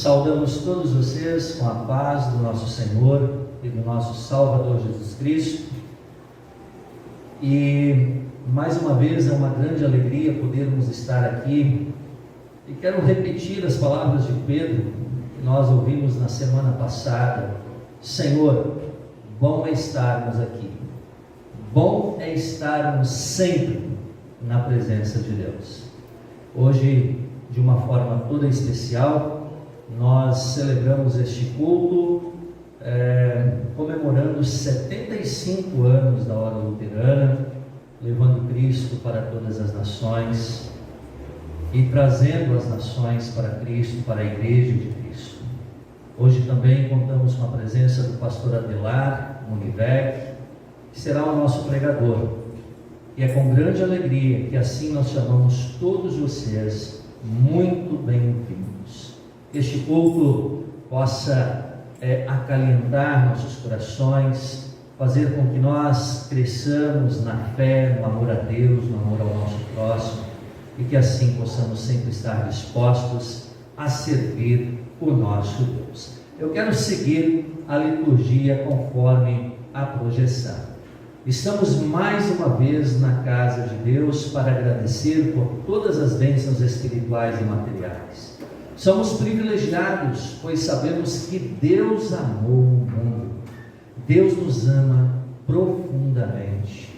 Saudamos todos vocês com a paz do nosso Senhor e do nosso Salvador Jesus Cristo. E mais uma vez é uma grande alegria podermos estar aqui. E quero repetir as palavras de Pedro que nós ouvimos na semana passada. Senhor, bom é estarmos aqui. Bom é estarmos sempre na presença de Deus. Hoje, de uma forma toda especial, nós celebramos este culto comemorando os 75 anos da Hora Luterana, levando Cristo para todas as nações e trazendo as nações para Cristo, para a Igreja de Cristo. Hoje também contamos com a presença do pastor Adelar Muniverg, que será o nosso pregador. E é com grande alegria que assim nós chamamos todos vocês muito bem-vindos. Este culto possa acalentar nossos corações, fazer com que nós cresçamos na fé, no amor a Deus, no amor ao nosso próximo, e que assim possamos sempre estar dispostos a servir o nosso Deus. Eu quero seguir a liturgia conforme a projeção. Estamos mais uma vez na casa de Deus para agradecer por todas as bênçãos espirituais e materiais. Somos privilegiados, pois sabemos que Deus amou o mundo. Deus nos ama profundamente.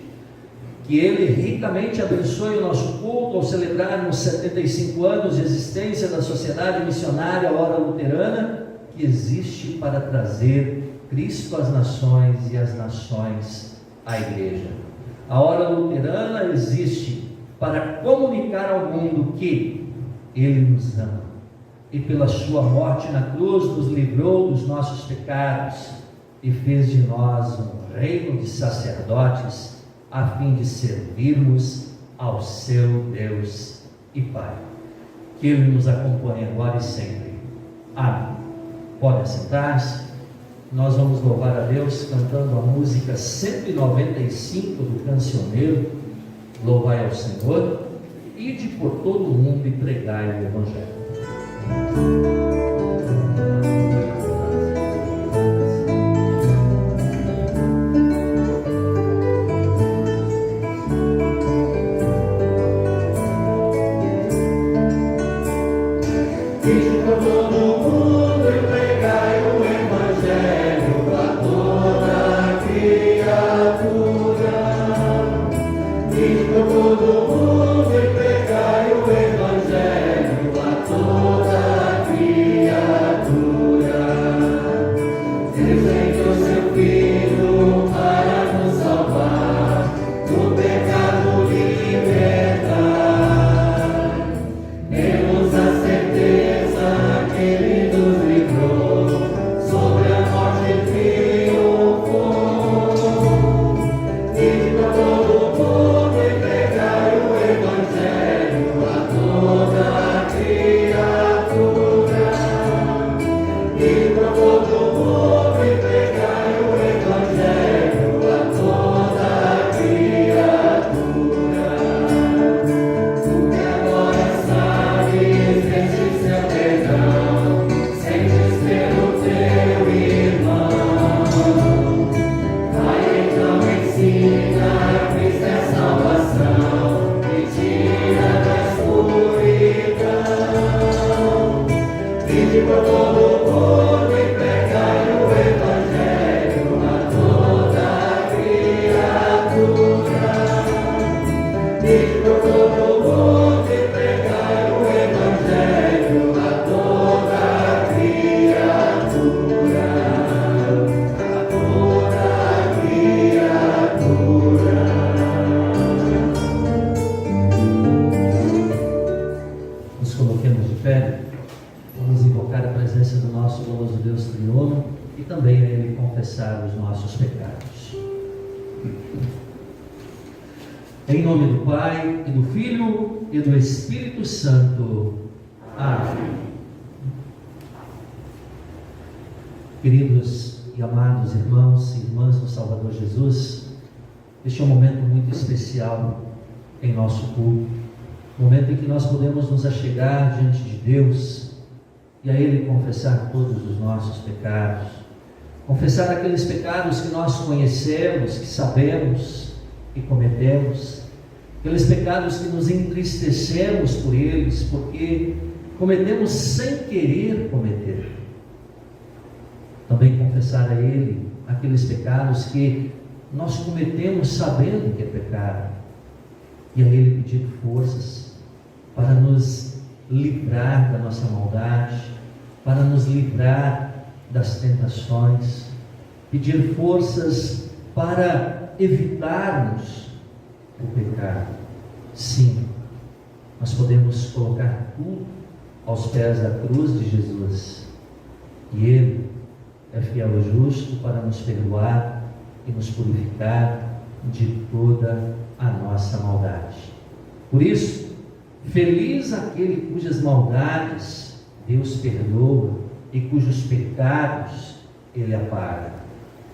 Que Ele ricamente abençoe o nosso culto ao celebrarmos 75 anos de existência da Sociedade Missionária Hora Luterana, que existe para trazer Cristo às nações e as nações à Igreja. A Hora Luterana existe para comunicar ao mundo que Ele nos ama e pela sua morte na cruz nos livrou dos nossos pecados e fez de nós um reino de sacerdotes a fim de servirmos ao seu Deus e Pai. Que Ele nos acompanhe agora e sempre. Amém. Pode sentar-se. Nós vamos louvar a Deus cantando a música 195 do Cancioneiro, Louvai ao Senhor, ide por todo o mundo e pregai o Evangelho. Em nome do Pai, e do Filho, e do Espírito Santo. Amém. Queridos e amados irmãos e irmãs do Salvador Jesus, este é um momento muito especial em nosso culto, momento em que nós podemos nos achegar diante de Deus e a Ele confessar todos os nossos pecados, confessar aqueles pecados que nós conhecemos, que sabemos que cometemos, aqueles pecados que nos entristecemos por eles, porque cometemos sem querer cometer. Também confessar a Ele aqueles pecados que nós cometemos sabendo que é pecado, e a Ele pedir forças para nos livrar da nossa maldade, para nos livrar das tentações, pedir forças para evitarmos o pecado. Sim, nós podemos colocar tudo aos pés da cruz de Jesus, e Ele é fiel e justo para nos perdoar e nos purificar de toda a nossa maldade. Por isso, feliz aquele cujas maldades Deus perdoa e cujos pecados Ele apaga.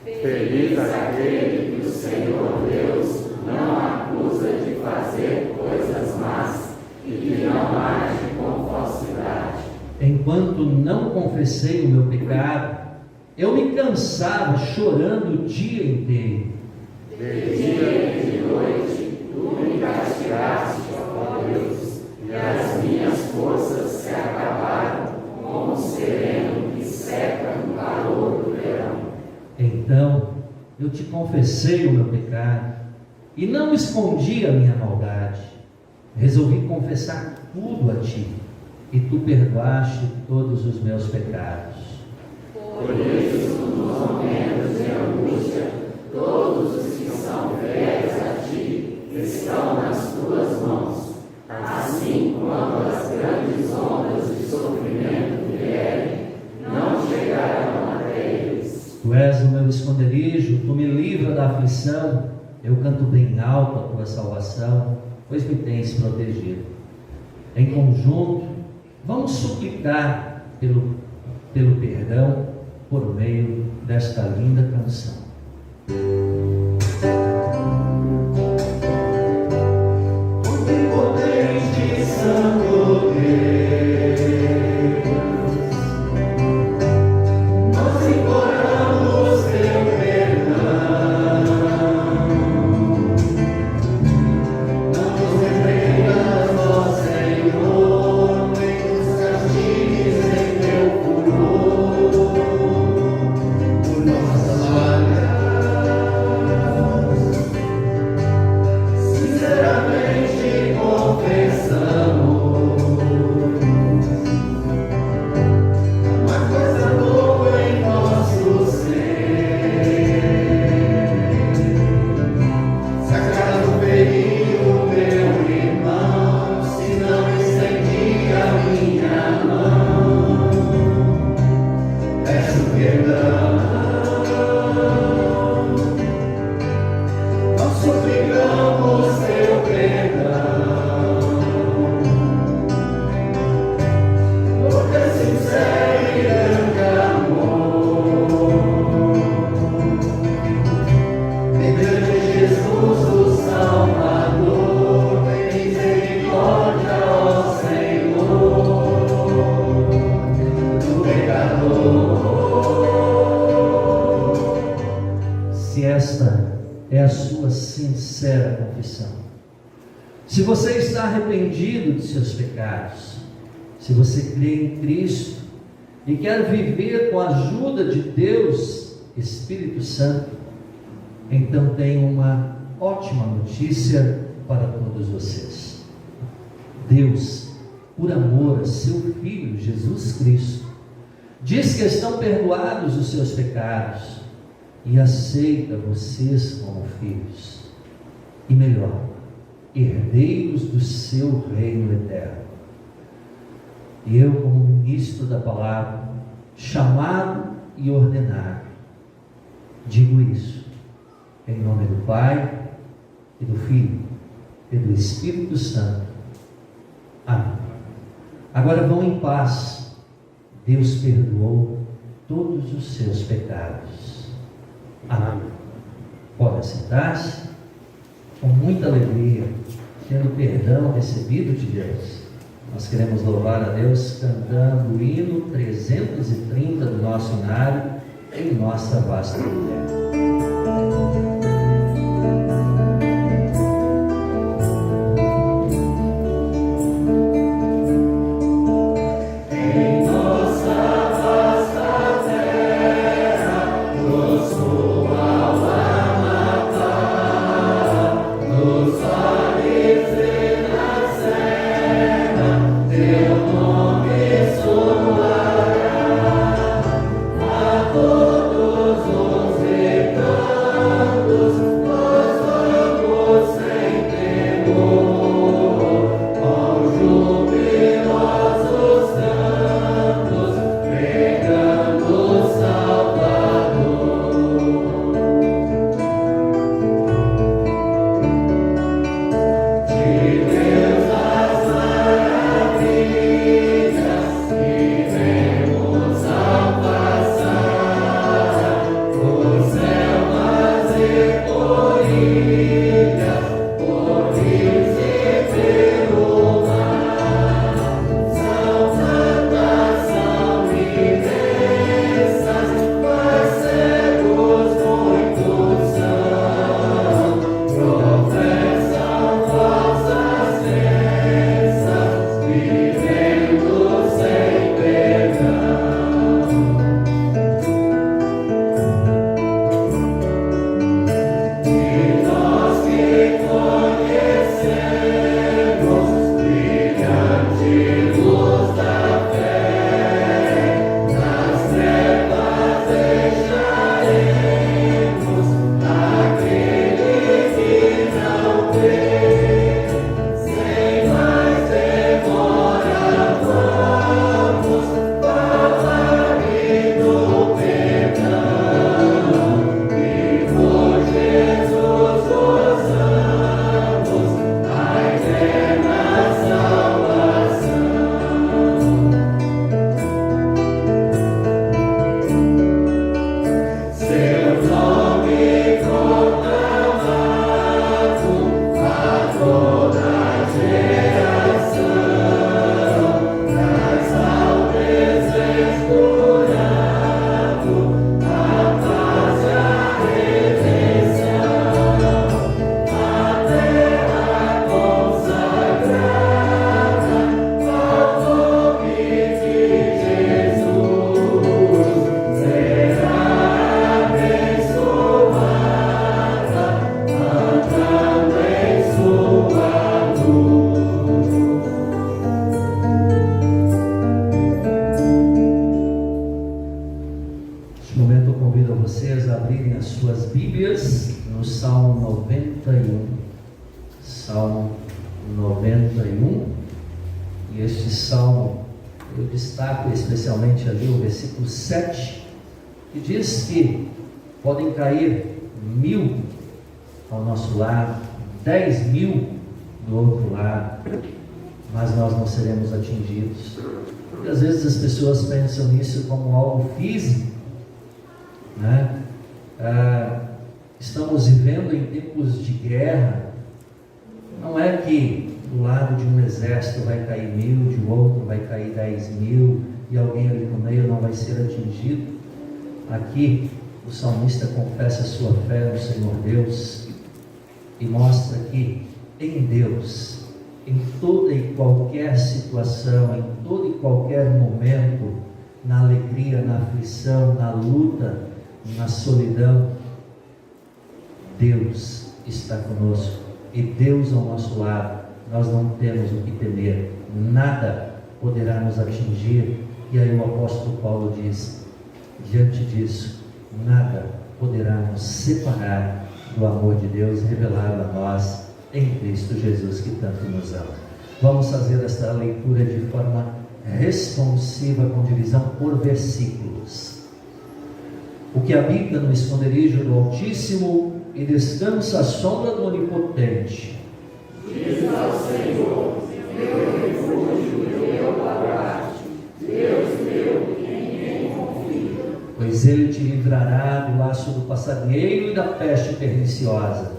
Feliz aquele que o Senhor Deus não acusa de fazer coisas más e que não age com falsidade. Enquanto não confessei o meu pecado, eu me cansava chorando o dia inteiro. De dia e de noite, tu me castigaste, ó Deus, e as minhas forças se acabaram como o sereno que seca no calor do verão. Então eu te confessei o meu pecado e não escondi a minha maldade. Resolvi confessar tudo a ti, e tu perdoaste todos os meus pecados. Por isso, nos momentos de angústia, todos os que são fiéis a ti estão nas tuas mãos. Assim, quando as grandes ondas de sofrimento vierem, não chegarão até eles. Tu és o meu esconderijo, tu me livra da aflição. Eu canto bem alto a tua salvação, pois me tens protegido. Em conjunto, vamos suplicar pelo perdão por meio desta linda canção. Onipotente Santo Deus, nós imploramos teu perdão. Não nos repreendas, ó Senhor, nem nos castigues em teu furor. Por nossas falhas, sinceramente confessamos, uma coisa boa em nosso ser. Se acaso feri o meu irmão, se não estendi a minha mão, peço perdão. Nós suplicamos teu perdão, por teu sincero e grande amor. Mediante Jesus o Salvador, tem misericórdia, ó Senhor, do pecador. Se esta é a sua sincera confissão, se você está arrependido de seus pecados, se você crê em Cristo e quer viver com a ajuda de Deus, Espírito Santo, então tenho uma ótima notícia para todos vocês. Deus, por amor a seu Filho Jesus Cristo, diz que estão perdoados os seus pecados e aceita vocês como filhos, e melhor, herdeiros do seu reino eterno. E eu, como ministro da palavra, chamado e ordenado, digo isso em nome do Pai e do Filho e do Espírito Santo. Amém. Agora vão em paz. Deus perdoou todos os seus pecados. Amém. Pode sentar-se com muita alegria, tendo perdão recebido de Deus. Nós queremos louvar a Deus cantando o hino 330 do nosso inário, Em Nossa Vasta Terra. Salmo 91, e este salmo eu destaco especialmente ali o versículo 7, que diz que podem cair 1000 ao nosso lado, 10.000 do outro lado, mas nós não seremos atingidos. E às vezes as pessoas pensam nisso como algo físico, né? Estamos vivendo em tempos de guerra. Não é que do lado de um exército vai cair 1000, de outro vai cair 10.000 e alguém ali no meio não vai ser atingido. Aqui o salmista confessa sua fé no Senhor Deus e mostra que em Deus, em toda e qualquer situação, em todo e qualquer momento, na alegria, na aflição, na luta, na solidão, Deus está conosco e Deus ao nosso lado. Nós não temos o que temer, nada poderá nos atingir. E aí o apóstolo Paulo diz: diante disso, nada poderá nos separar do amor de Deus revelado a nós em Cristo Jesus, que tanto nos ama. Vamos fazer esta leitura de forma responsiva, com divisão por versículos. O que habita no esconderijo do Altíssimo e descansa à sombra do Onipotente, diz ao Senhor, meu refúgio e meu baluarte, Deus meu, em quem confio. Pois Ele te livrará do laço do passarinheiro e da peste perniciosa.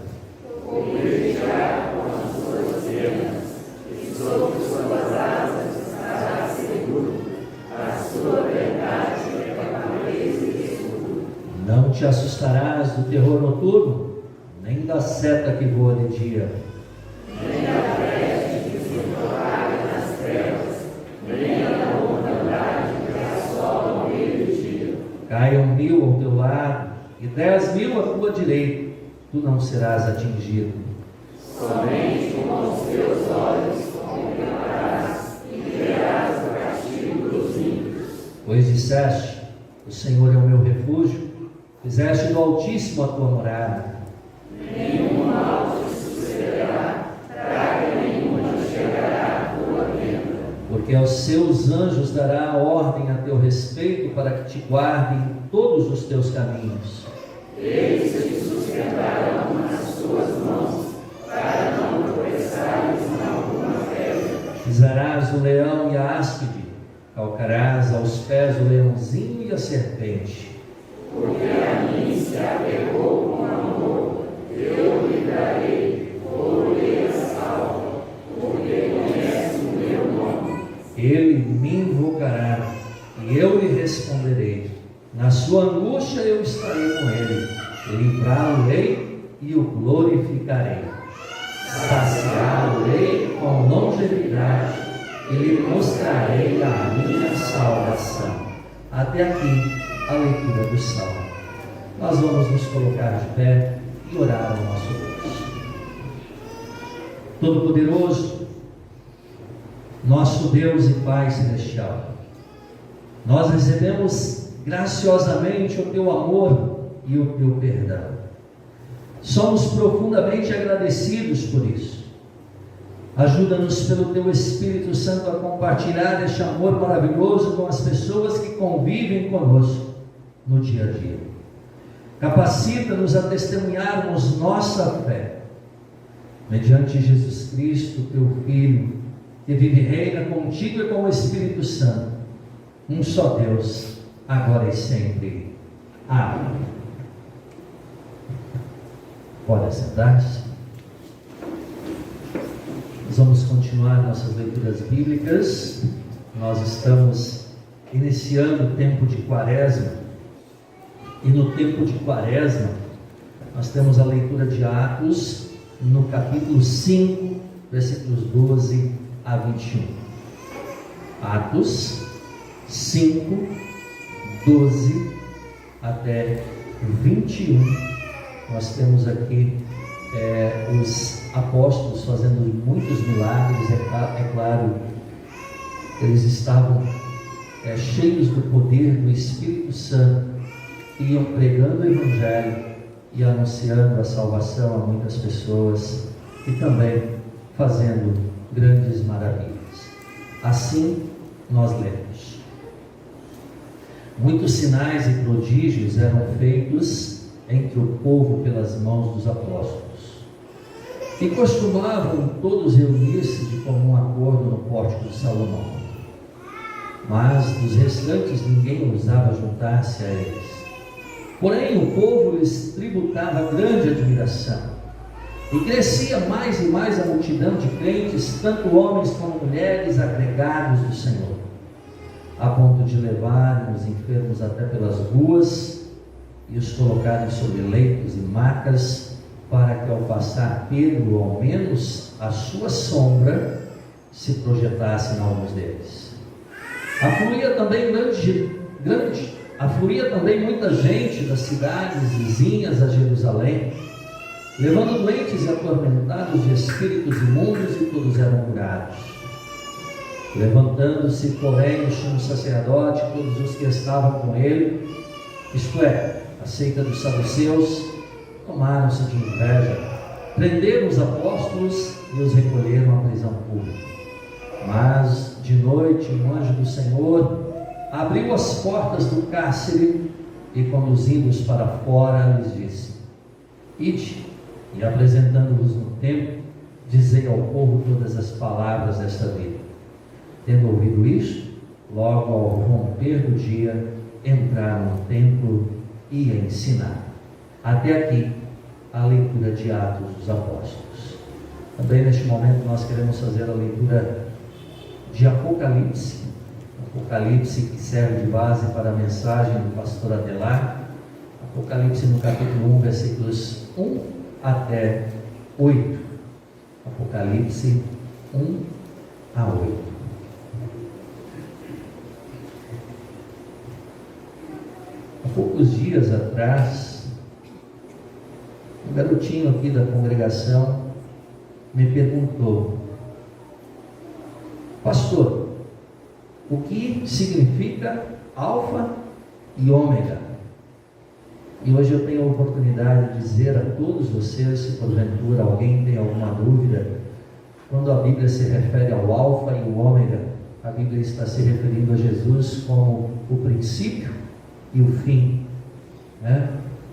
Cobrirá com as suas penas, e sob suas asas Não te assustarás do terror noturno, nem da seta que voa de dia, nem da peste que se propaga nas trevas, nem da mortandade que assola ao meio do dia. Caiam 1000 ao teu lado e 10.000 à tua direita, tu não serás atingido. Somente com os teus olhos contemplarás e verás o castigo dos ímpios. Pois disseste: o Senhor é o meu refúgio, fizeste do Altíssimo a tua morada. Nenhum mal te sucederá, praga nenhuma te chegará à tua tenda. Porque aos seus anjos dará ordem a teu respeito para que te guardem em todos os teus caminhos. Eles te sustentarão nas tuas mãos, para não tropeçares em alguma pedra. Pisarás o leão e a áspide, calcarás aos pés o leãozinho e a serpente. Porque a mim se apegou com amor, eu lhe darei a salva, porque conhece o meu nome. Ele me invocará e eu lhe responderei. Na sua angústia eu estarei com ele, livrá-lo-ei e o glorificarei. Saciá-lo-ei com longevidade e lhe mostrarei a minha salvação. Até aqui a leitura do Salmo. Nós vamos nos colocar de pé e orar ao nosso Deus. Todo-Poderoso, nosso Deus e Pai Celestial, nós recebemos graciosamente o Teu amor e o Teu perdão. Somos profundamente agradecidos por isso. Ajuda-nos pelo Teu Espírito Santo a compartilhar este amor maravilhoso com as pessoas que convivem conosco no dia a dia. Capacita-nos a testemunharmos nossa fé mediante Jesus Cristo, Teu Filho, que vive e reina contigo e com o Espírito Santo, um só Deus, agora e sempre. Amém. Pode sentar-se. Nós vamos continuar nossas leituras bíblicas. Nós estamos iniciando o tempo de Quaresma. E no tempo de Quaresma, nós temos a leitura de Atos, no capítulo 5, versículos 12 a 21. Atos 5, 12 até 21. Nós temos aqui os apóstolos fazendo muitos milagres. É claro, eles estavam cheios do poder do Espírito Santo, iam pregando o Evangelho e anunciando a salvação a muitas pessoas e também fazendo grandes maravilhas. Assim nós lemos: muitos sinais e prodígios eram feitos entre o povo pelas mãos dos apóstolos, e costumavam todos reunir-se de comum acordo no pórtico de Salomão. Mas dos restantes ninguém ousava juntar-se a eles. Porém o povo lhes tributava grande admiração, e crescia mais e mais a multidão de crentes, tanto homens como mulheres agregados do Senhor, a ponto de levarem os enfermos até pelas ruas e os colocarem sobre leitos e macas, para que ao passar Pedro, ao menos a sua sombra se projetasse em alguns deles. Afluía também muita gente das cidades vizinhas a Jerusalém, levando doentes e atormentados de espíritos imundos, e todos eram curados. Levantando-se, porém, o sumo sacerdote e todos os que estavam com ele, isto é, a seita dos saduceus, tomaram-se de inveja, prenderam os apóstolos e os recolheram à prisão pública. Mas de noite um anjo do Senhor abriu as portas do cárcere e, conduzindo-os para fora, lhes disse: ide, e apresentando-vos no templo, dizei ao povo todas as palavras desta vida. Tendo ouvido isto, logo ao romper do dia, entraram no templo e ensinaram. Até aqui a leitura de Atos dos Apóstolos. Também neste momento nós queremos fazer a leitura de Apocalipse que serve de base para a mensagem do pastor Adelar. Apocalipse no capítulo 1, versículos 1 até 8. Apocalipse 1 a 8. Há poucos dias atrás, um garotinho aqui da congregação me perguntou: pastor, o que significa alfa e ômega? E hoje eu tenho a oportunidade de dizer a todos vocês, se porventura alguém tem alguma dúvida, quando a Bíblia se refere ao alfa e o ômega, a Bíblia está se referindo a Jesus como o princípio e o fim, né?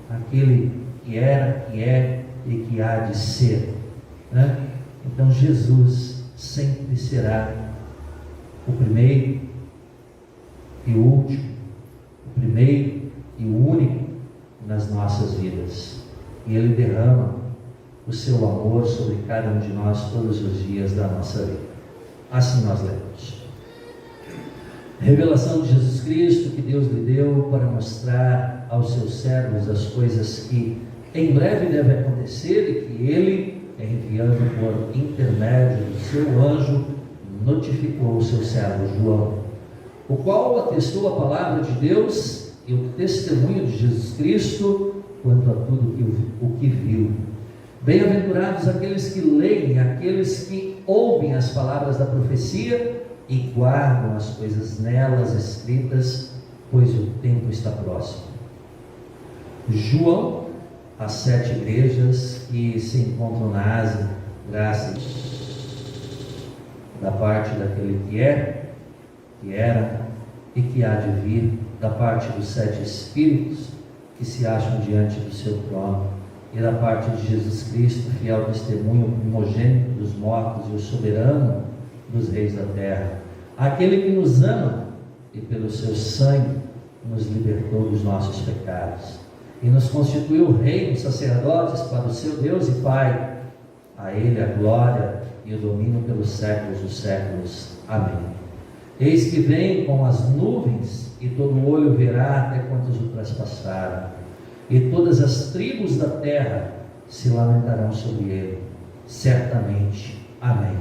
Aquele que era, que é e que há de ser, né? Então Jesus sempre será o primeiro e o último, o primeiro e o único nas nossas vidas, e Ele derrama o seu amor sobre cada um de nós todos os dias da nossa vida. Assim nós lemos. Revelação de Jesus Cristo que Deus lhe deu para mostrar aos seus servos as coisas que em breve devem acontecer e que Ele, enviando por intermédio do seu anjo, notificou o seu servo João, o qual atestou a palavra de Deus e o testemunho de Jesus Cristo quanto a tudo o que viu. Bem-aventurados aqueles que leem, aqueles que ouvem as palavras da profecia e guardam as coisas nelas escritas, pois o tempo está próximo. João, as 7 igrejas que se encontram na Ásia, graças da parte daquele que é, que era e que há de vir, da parte dos 7 Espíritos que se acham diante do seu trono, e da parte de Jesus Cristo, fiel testemunho, primogênito dos mortos e o soberano dos reis da terra, aquele que nos ama e pelo seu sangue nos libertou dos nossos pecados e nos constituiu reinos, sacerdotes para o seu Deus e Pai. A Ele a glória e o domínio pelos séculos dos séculos. Amém. Eis que vem com as nuvens, e todo olho verá até quantos o traspassaram, e todas as tribos da terra se lamentarão sobre ele. Certamente. Amém.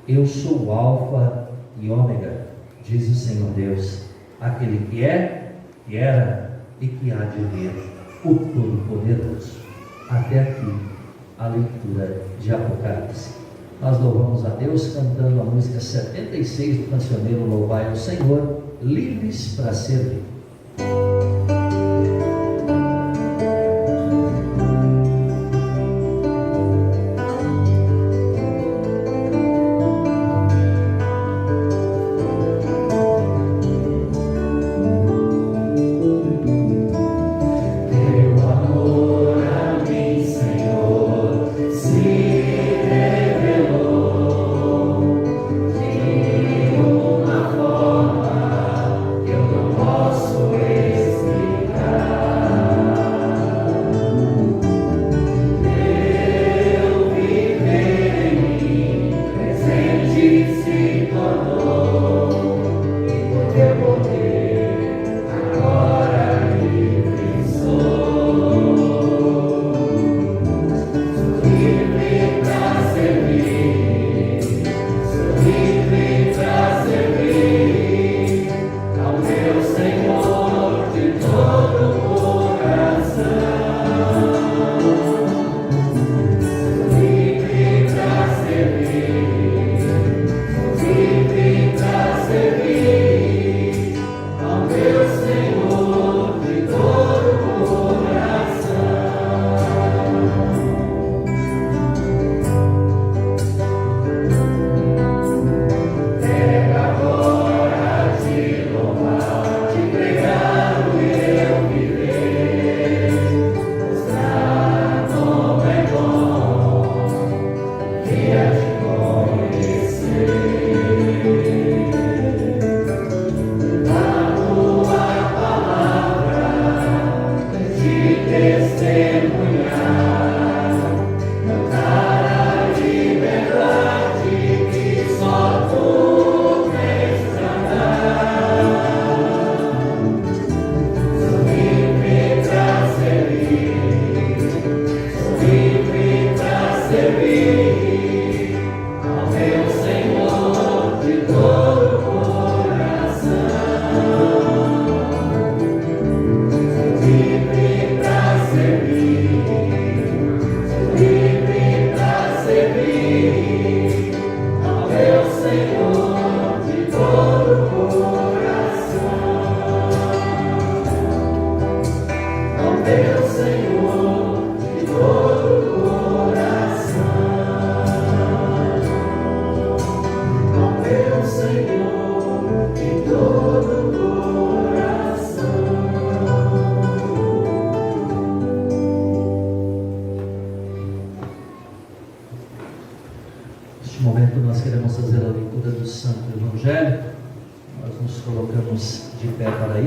Eu sou o Alfa e Ômega, diz o Senhor Deus, aquele que é, que era e que há de vir, o Todo-Poderoso. Até aqui a leitura de Apocalipse. Nós louvamos a Deus cantando a música 76 do cancioneiro Louvai ao Senhor, livres para servir. Posso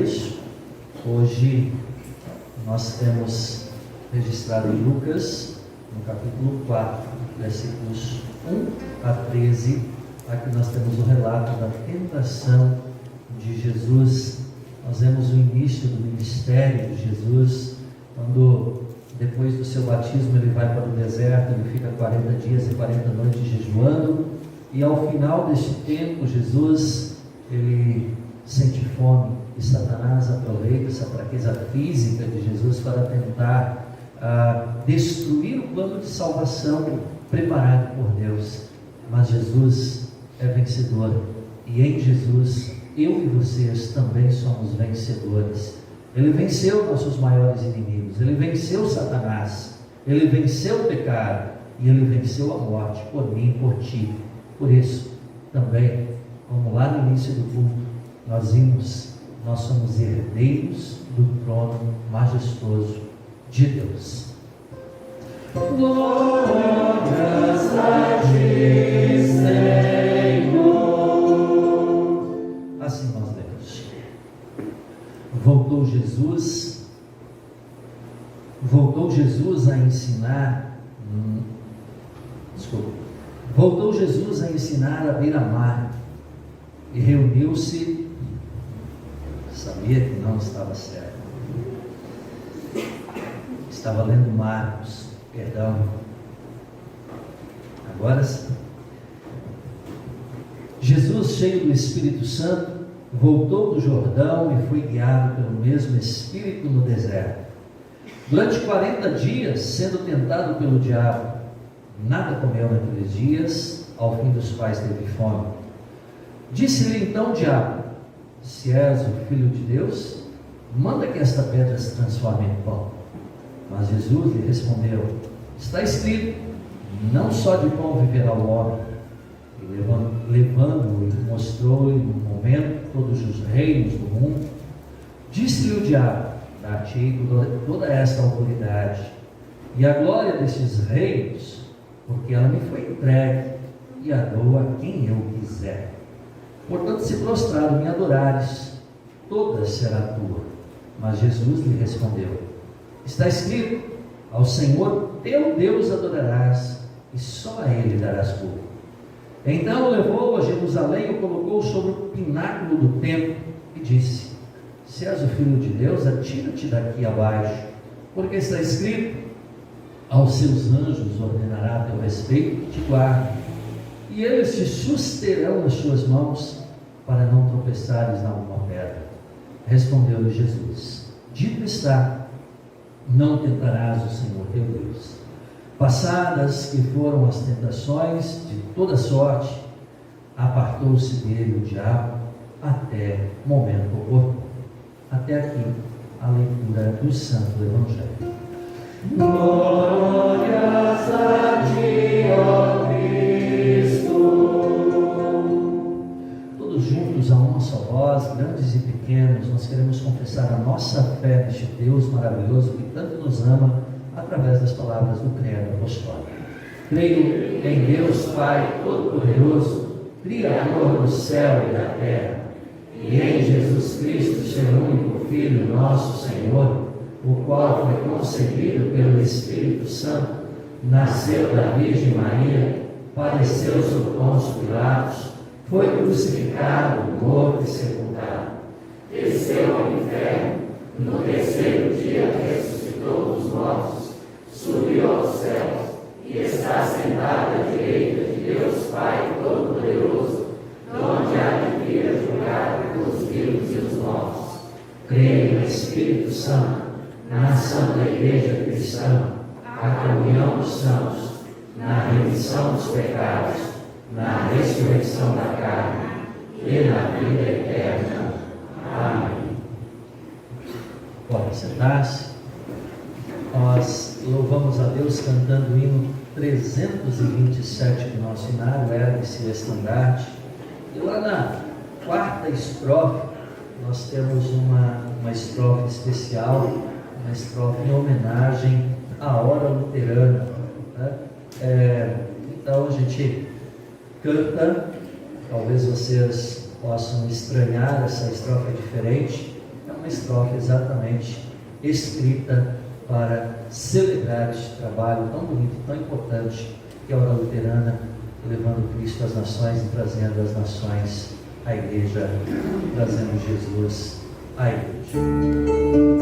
isso, hoje nós temos registrado em Lucas, no capítulo 4, versículos 1 a 13, aqui nós temos o relato da tentação de Jesus. Nós vemos o início do ministério de Jesus, quando depois do seu batismo ele vai para o deserto, ele fica 40 dias e 40 noites jejuando, e ao final deste tempo Jesus, ele sente fome, e Satanás aproveita essa fraqueza física de Jesus para tentar destruir o plano de salvação preparado por Deus. Mas Jesus é vencedor, e em Jesus eu e vocês também somos vencedores. Ele venceu nossos maiores inimigos, ele venceu Satanás, ele venceu o pecado, e ele venceu a morte por mim e por ti. Por isso, também, como lá no início do culto, nós somos herdeiros do trono majestoso de Deus. Glórias a ti, Senhor. Assim nós lemos. Voltou Jesus a ensinar. Voltou Jesus a ensinar à beira-mar e reuniu-se. Sabia que não estava certo. Estava lendo Marcos, perdão. Agora sim. Jesus, cheio do Espírito Santo, voltou do Jordão e foi guiado pelo mesmo Espírito no deserto. Durante 40 dias, sendo tentado pelo diabo, nada comeu naqueles dias, ao fim dos quais teve fome. Disse-lhe então o diabo: se és o Filho de Deus, manda que esta pedra se transforme em pão. Mas Jesus lhe respondeu: está escrito, não só de pão viverá o homem. E levando-o, mostrou-lhe no momento todos os reinos do mundo. Disse-lhe o diabo: dar-te-ei toda esta autoridade e a glória destes reinos, porque ela me foi entregue e a dou a quem eu quiser. Portanto, se prostrado me adorares, toda será tua. Mas Jesus lhe respondeu: está escrito, ao Senhor teu Deus adorarás, e só a Ele darás culto. Então o levou a Jerusalém e o colocou sobre o pináculo do templo, e disse: se és o Filho de Deus, atira-te daqui abaixo, porque está escrito, aos seus anjos ordenará a teu respeito que te guardem, e eles te susterão nas suas mãos, para não tropeçares na uma pedra. Respondeu-lhe Jesus: dito está, não tentarás o Senhor teu Deus. Passadas que foram as tentações de toda sorte, apartou-se dele o diabo até momento oportuno. Até aqui a leitura do Santo Evangelho. Glórias a ti, ó Cristo. Todos juntos a uma só voz, grandes e pequenos, nós queremos confessar a nossa fé neste Deus maravilhoso que tanto nos ama, através das palavras do credo apostólico. Creio em Deus Pai Todo-Poderoso, Criador do céu e da terra, e em Jesus Cristo, seu único Filho, nosso Senhor, o qual foi concebido pelo Espírito Santo, nasceu da Virgem Maria, padeceu sob Pôncio Pilatos, foi crucificado, morto e sepultado, desceu ao inferno, no terceiro dia ressuscitou dos mortos, subiu aos céus e está sentado à direita de Deus Pai Todo-Poderoso, onde há de vir a julgar os vivos e os mortos. Creio no Espírito Santo, na Santa Igreja Cristã, a comunhão dos santos, na remissão dos pecados, na ressurreição da carne e na vida eterna. Amém. Pode sentar-se. Nós louvamos a Deus cantando o hino 327 do nosso inário, Ergue-se o Estandarte. E lá na quarta estrofe, nós temos uma estrofe especial, uma estrofe em homenagem à hora luterana. Né? Então a gente canta, talvez vocês possam estranhar essa estrofe diferente. É estrofe exatamente escrita para celebrar este trabalho tão bonito, tão importante, que é a hora luterana, levando Cristo às nações e trazendo as nações à igreja, trazendo Jesus à igreja.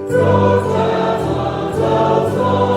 Proclamando aos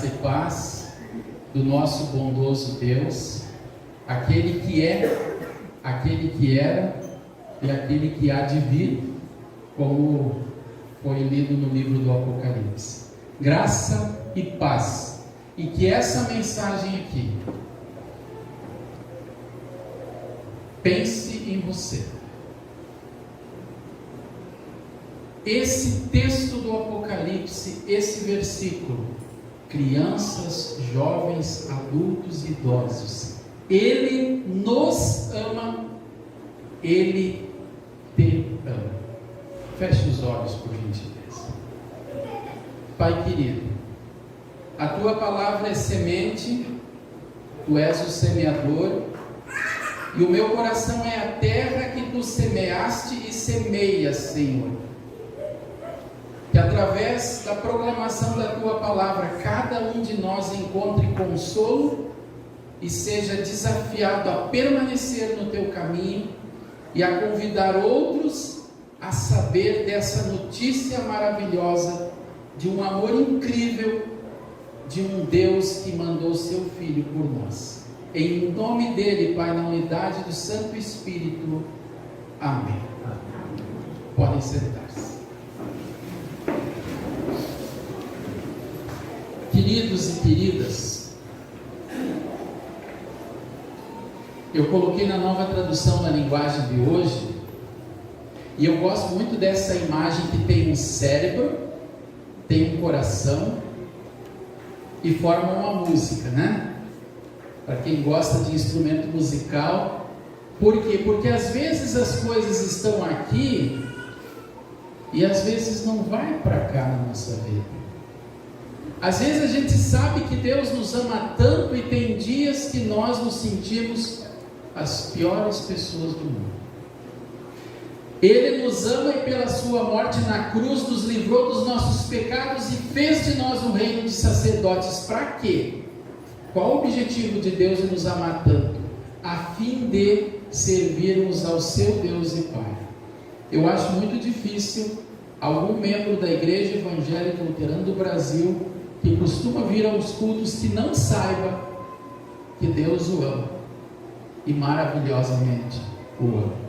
Graça e paz do nosso bondoso Deus, aquele que é, aquele que era e aquele que há de vir, como foi lido no livro do Apocalipse. Graça e paz. E que essa mensagem aqui pense em você. Esse texto do Apocalipse, esse versículo, crianças, jovens, adultos e idosos, Ele nos ama, Ele te ama. Feche os olhos, por gentileza. Pai querido, a Tua palavra é semente, Tu és o semeador, e o meu coração é a terra que Tu semeaste e semeias, Senhor. Que através da proclamação da Tua palavra, cada um de nós encontre consolo e seja desafiado a permanecer no Teu caminho e a convidar outros a saber dessa notícia maravilhosa de um amor incrível de um Deus que mandou Seu Filho por nós. Em nome dEle, Pai, na unidade do Santo Espírito. Amém. Podem sentar-se. Queridos e queridas, eu coloquei na Nova Tradução na linguagem de hoje, e eu gosto muito dessa imagem que tem um cérebro, tem um coração e forma uma música, né? Para quem gosta de instrumento musical. Por quê? Porque às vezes as coisas estão aqui e às vezes não vai para cá na nossa vida. Às vezes a gente sabe que Deus nos ama tanto e tem dias que nós nos sentimos as piores pessoas do mundo. Ele nos ama e pela sua morte na cruz nos livrou dos nossos pecados e fez de nós um reino de sacerdotes. Para quê? Qual o objetivo de Deus em nos amar tanto? A fim de servirmos ao seu Deus e Pai. Eu acho muito difícil algum membro da Igreja Evangélica Luterana do Brasil que costuma vir aos cultos que não saiba que Deus o ama e maravilhosamente o ama.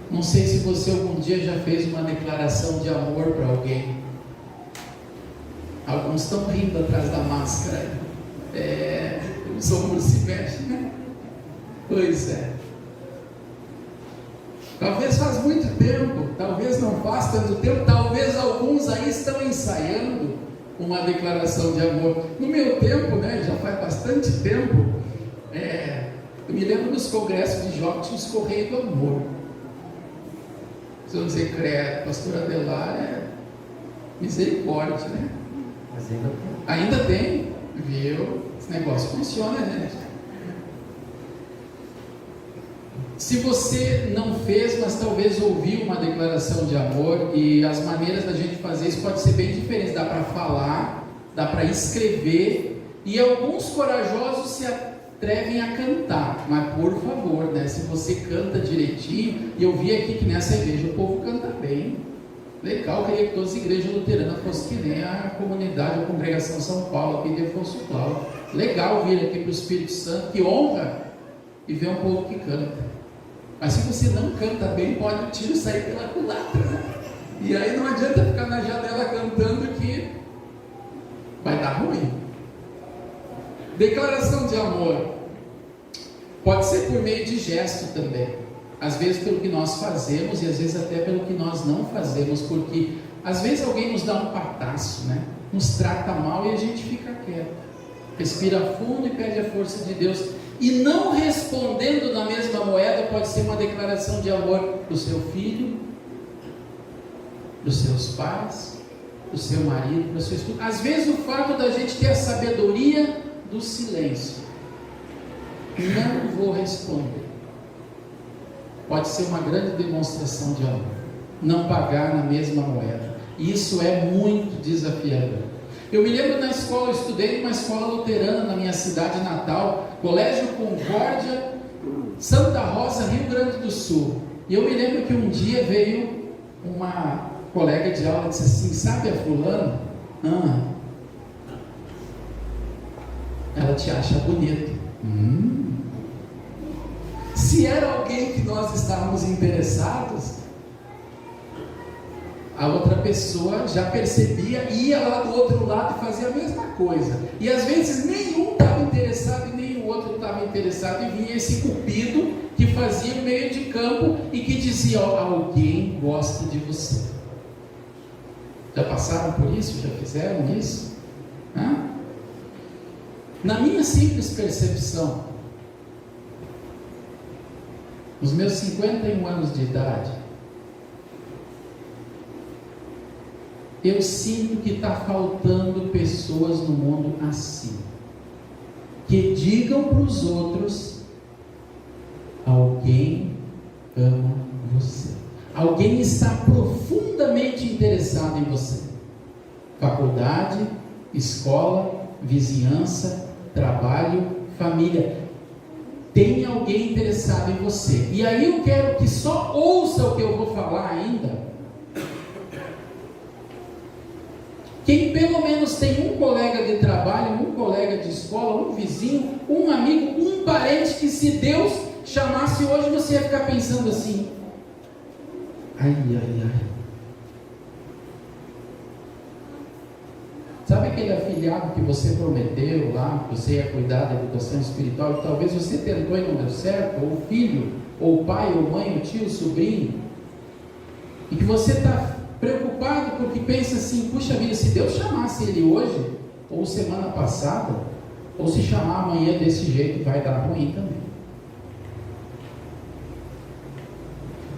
Não sei se você algum dia já fez uma declaração de amor para alguém. Alguns estão rindo atrás da máscara. Os ombros se mexem, né? Pois é. Talvez faz muito tempo, talvez não faz tanto tempo, talvez alguns aí estão ensaiando uma declaração de amor. No meu tempo, né, já faz bastante tempo, eu me lembro dos congressos de jovens, tinha os Correios do Amor. Vocês vão dizer, credo, pastor Adelar é misericórdia, né? Mas ainda tem. Ainda tem, viu? Esse negócio funciona, né? Se você não fez, mas talvez ouviu uma declaração de amor, e as maneiras da gente fazer isso pode ser bem diferentes. Dá para falar, dá para escrever, e alguns corajosos se atrevem a cantar. Mas por favor, né, se você canta direitinho, e eu vi aqui que nessa igreja o povo canta bem. Legal, eu queria que todas as igrejas luteranas fossem que nem a comunidade, a congregação São Paulo, aqui de Afonso Cláudio. Legal vir aqui para o Espírito Santo, que honra, e ver um povo que canta. Mas se você não canta bem, pode o tiro sair pela culatra, né? E aí não adianta ficar na janela cantando que vai dar ruim. Declaração de amor pode ser por meio de gesto também. Às vezes pelo que nós fazemos e às vezes até pelo que nós não fazemos, porque às vezes alguém nos dá um pataço, né? Nos trata mal e a gente fica quieto. Respira fundo e pede a força de Deus. E não respondendo na mesma moeda pode ser uma declaração de amor para o seu filho, para os seus pais, para o seu marido, para a sua esposa. Às vezes o fato da gente ter a sabedoria do silêncio, não vou responder, pode ser uma grande demonstração de amor. Não pagar na mesma moeda. Isso é muito desafiador. Eu me lembro na escola, eu estudei numa escola luterana na minha cidade natal, Colégio Concórdia, Santa Rosa, Rio Grande do Sul. E eu me lembro que um dia veio uma colega de aula e disse assim: sabe a fulana? te acha bonito. Se era alguém que nós estávamos interessados, a outra pessoa já percebia, ia lá do outro lado e fazia a mesma coisa. E às vezes nenhum estava interessado e nem o outro estava interessado, e vinha esse cupido que fazia o meio de campo e que dizia: ó, alguém gosta de você. Já passaram por isso? Já fizeram isso? Na minha simples percepção, nos meus 51 anos de idade, eu sinto que está faltando pessoas no mundo assim, que digam para os outros: alguém ama você, alguém está profundamente interessado em você. Faculdade, escola, vizinhança, trabalho, família, tem alguém interessado em você. E aí eu quero que só ouça o que eu vou falar ainda. Quem pelo menos tem um colega de trabalho, um colega de escola, um vizinho, um amigo, um parente que, se Deus chamasse hoje, você ia ficar pensando assim: ai, ai, ai. Sabe aquele afilhado que você prometeu lá, que você ia cuidar da educação espiritual, e talvez você tentou e não deu certo, ou filho, ou pai, ou mãe, ou tio, sobrinho, e que você está preocupado porque pensa assim: puxa vida, se Deus chamasse ele hoje, ou semana passada, ou se chamar amanhã desse jeito, vai dar ruim também.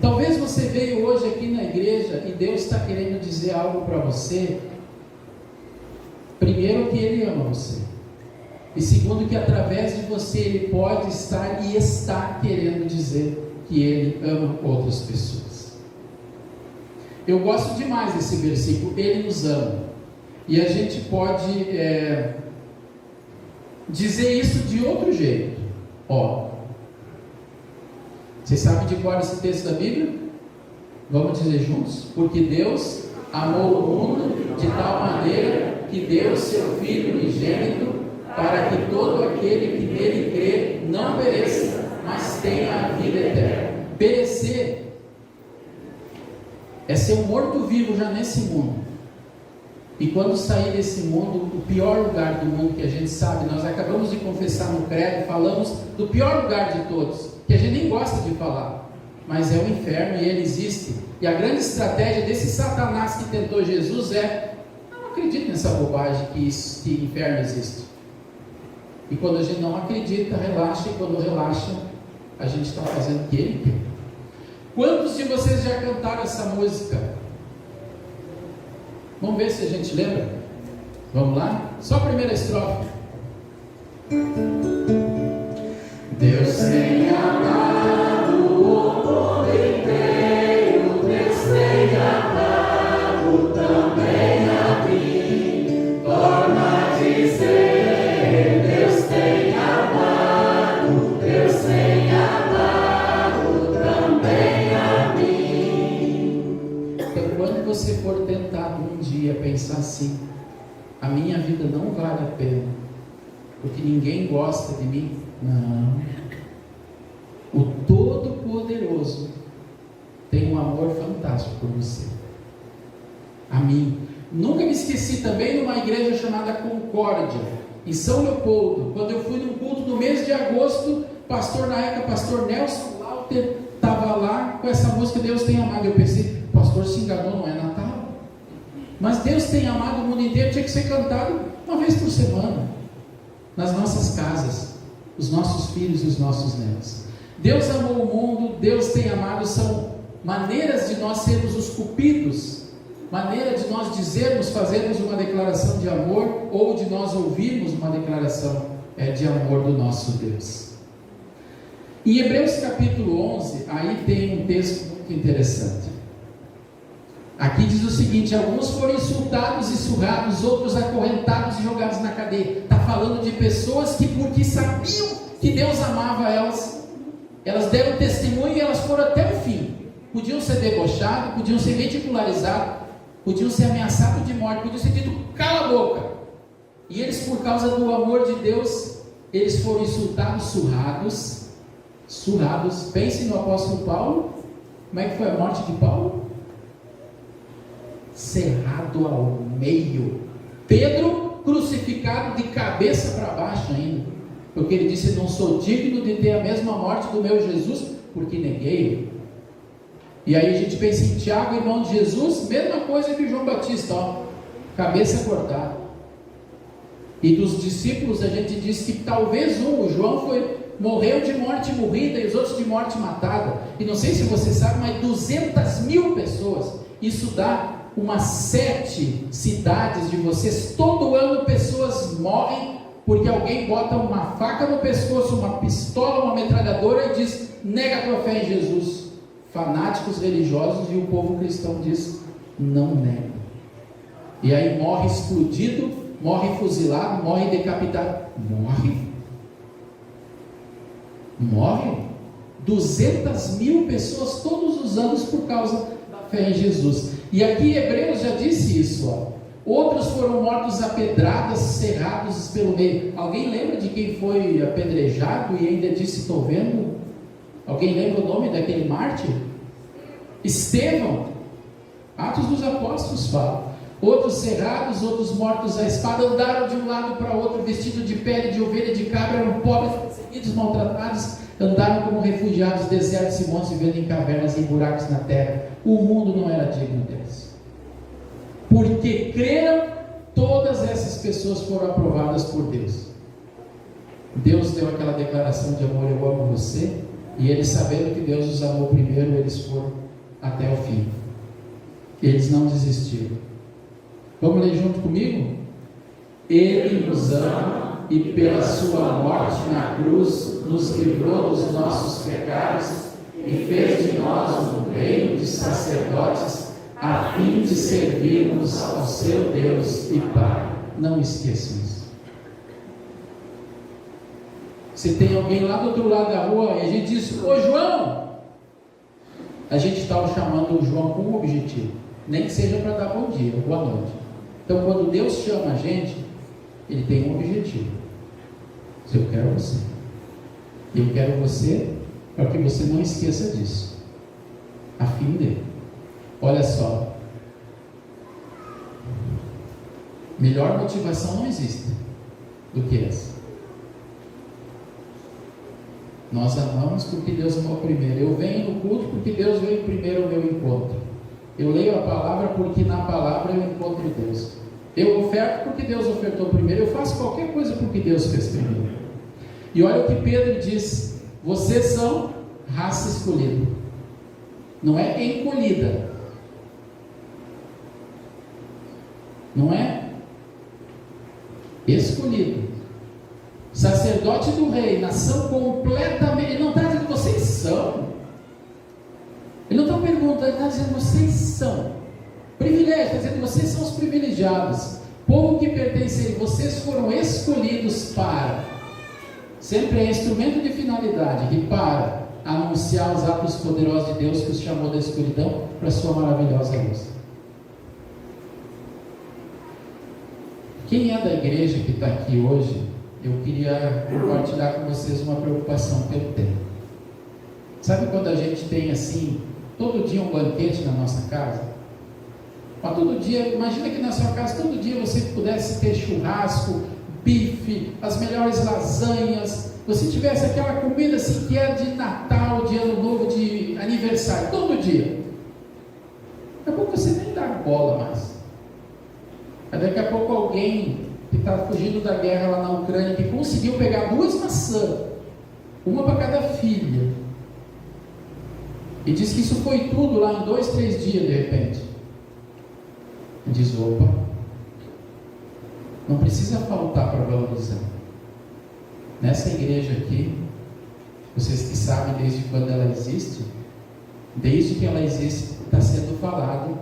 Talvez você veio hoje aqui na igreja e Deus está querendo dizer algo para você. Primeiro, que Ele ama você, e segundo, que através de você Ele pode estar e está querendo dizer que Ele ama outras pessoas. Eu gosto demais desse versículo: Ele nos ama. E a gente pode dizer isso de outro jeito. Vocês sabem de qual é esse texto da Bíblia? Vamos dizer juntos: porque Deus amou o mundo de tal maneira que deu o seu Filho unigênito, para que todo aquele que nele crê não pereça, mas tenha a vida eterna. Perecer é ser um morto-vivo já nesse mundo. E quando sair desse mundo, o pior lugar do mundo que a gente sabe, nós acabamos de confessar no credo, falamos do pior lugar de todos, que a gente nem gosta de falar, mas é o inferno, e ele existe. E a grande estratégia desse Satanás que tentou Jesus é: não acredito nessa bobagem que inferno existe. E quando a gente não acredita, relaxa, e quando relaxa, a gente está fazendo o que ele quer. Quantos de vocês já cantaram essa música? Vamos ver se a gente lembra. Vamos lá? Só a primeira estrofe. Deus tem amado o mundo inteiro, Deus tem amado também a mim. Torna a dizer: Deus tem amado, Deus tem amado também a mim. Então, quando você for tentado um dia pensar assim: a minha vida não vale a pena, porque ninguém gosta de mim. Não. O Todo-Poderoso tem um amor fantástico por você. A mim. Nunca me esqueci também de uma igreja chamada Concórdia, em São Leopoldo. Quando eu fui num culto no mês de agosto, pastor na época, pastor Nelson Lauter, estava lá com essa música Deus tem amado. Eu pensei: o pastor se enganou, não é Natal? Mas Deus tem amado o mundo inteiro, tinha que ser cantado uma vez por semana, nas nossas casas, os nossos filhos e os nossos netos. Deus amou o mundo, Deus tem amado, são maneiras de nós sermos os cupidos, maneira de nós dizermos, fazermos uma declaração de amor, ou de nós ouvirmos uma declaração de amor do nosso Deus. Em Hebreus capítulo 11, aí tem um texto muito interessante. Aqui diz o seguinte: alguns foram insultados e surrados, outros acorrentados e jogados na cadeia. Está falando de pessoas que, porque sabiam que Deus amava elas deram testemunho e elas foram até o fim. Podiam ser debochados, podiam ser ridicularizados, podiam ser ameaçados de morte, podiam ser dito: cala a boca. E eles, por causa do amor de Deus, eles foram insultados, surrados. Pense no apóstolo Paulo. Como é que foi a morte de Paulo? Cerrado ao meio. Pedro crucificado de cabeça para baixo ainda, porque ele disse: não sou digno de ter a mesma morte do meu Jesus, porque neguei. E aí a gente pensa em Tiago, irmão de Jesus, mesma coisa que João Batista, ó, cabeça cortada. E dos discípulos a gente diz que talvez o João morreu de morte morrida e os outros de morte matada. E não sei se você sabe, mas 200.000 pessoas, isso dá umas 7 cidades de vocês. Todo ano pessoas morrem porque alguém bota uma faca no pescoço, uma pistola, uma metralhadora e diz: nega a tua fé em Jesus. Fanáticos religiosos, e o povo cristão diz: não nega. E aí morre explodido, morre fuzilado, morre decapitado. Morre 200.000 pessoas todos os anos por causa da fé em Jesus. E aqui Hebreus já disse isso, ó. Outros foram mortos a pedradas, cerrados pelo meio. Alguém lembra de quem foi apedrejado e ainda disse: estou vendo? Alguém lembra o nome daquele mártir? Estevão. Atos dos Apóstolos fala. Outros cerrados, outros mortos à espada, andaram de um lado para outro, vestidos de pele de ovelha e de cabra, eram pobres, perseguidos, maltratados, andaram como refugiados, desertos e montes, vivendo em cavernas e em buracos na terra. O mundo não era digno deles. Porque creram, todas essas pessoas foram aprovadas por Deus. Deus deu aquela declaração de amor: eu amo você. E eles, sabendo que Deus os amou primeiro, eles foram até o fim. Eles não desistiram. Vamos ler junto comigo? Ele nos ama e pela sua morte na cruz nos livrou dos nossos pecados e fez de nós um reino de sacerdotes, a fim de servirmos ao seu Deus e Pai. Não esqueçam isso. Se tem alguém lá do outro lado da rua e a gente diz: ô João, a gente está chamando o João com um objetivo, nem que seja para dar bom dia ou boa noite. Então, quando Deus chama a gente, Ele tem um objetivo. Eu quero você. Eu quero você para que você não esqueça disso. A fim dele. Olha só. Melhor motivação não existe do que essa. Nós amamos porque Deus amou primeiro. Eu venho no culto porque Deus veio primeiro ao meu encontro. Eu leio a palavra porque na palavra eu encontro Deus. Eu oferto porque Deus ofertou primeiro. Eu faço qualquer coisa porque Deus fez primeiro. E olha o que Pedro diz: vocês são raça escolhida. Não é encolhida. Não é escolhido. Sacerdote do rei, nação completamente. Ele não está dizendo vocês são. Ele não está perguntando, ele está dizendo vocês são. Privilégio, está dizendo vocês são os privilegiados. Povo que pertence a ele, vocês foram escolhidos para. Sempre é instrumento de finalidade, e para anunciar os atos poderosos de Deus que os chamou da escuridão para a sua maravilhosa luz. Quem é da igreja que está aqui hoje, eu queria compartilhar com vocês uma preocupação pelo tempo. Sabe quando a gente tem assim, todo dia um banquete na nossa casa? Mas todo dia, imagina que na sua casa, todo dia você pudesse ter churrasco, bife, as melhores lasanhas, você tivesse aquela comida assim que é de Natal, de Ano Novo, de aniversário, todo dia. Daqui a pouco você nem dá bola mais. Aí daqui a pouco alguém que está fugindo da guerra lá na Ucrânia, que conseguiu pegar 2 maçãs, uma para cada filha, e diz que isso foi tudo lá em 2, 3 dias de repente. E diz: opa, não precisa faltar para valorizar. Nessa igreja aqui, vocês que sabem desde quando ela existe, desde que ela existe, está sendo falado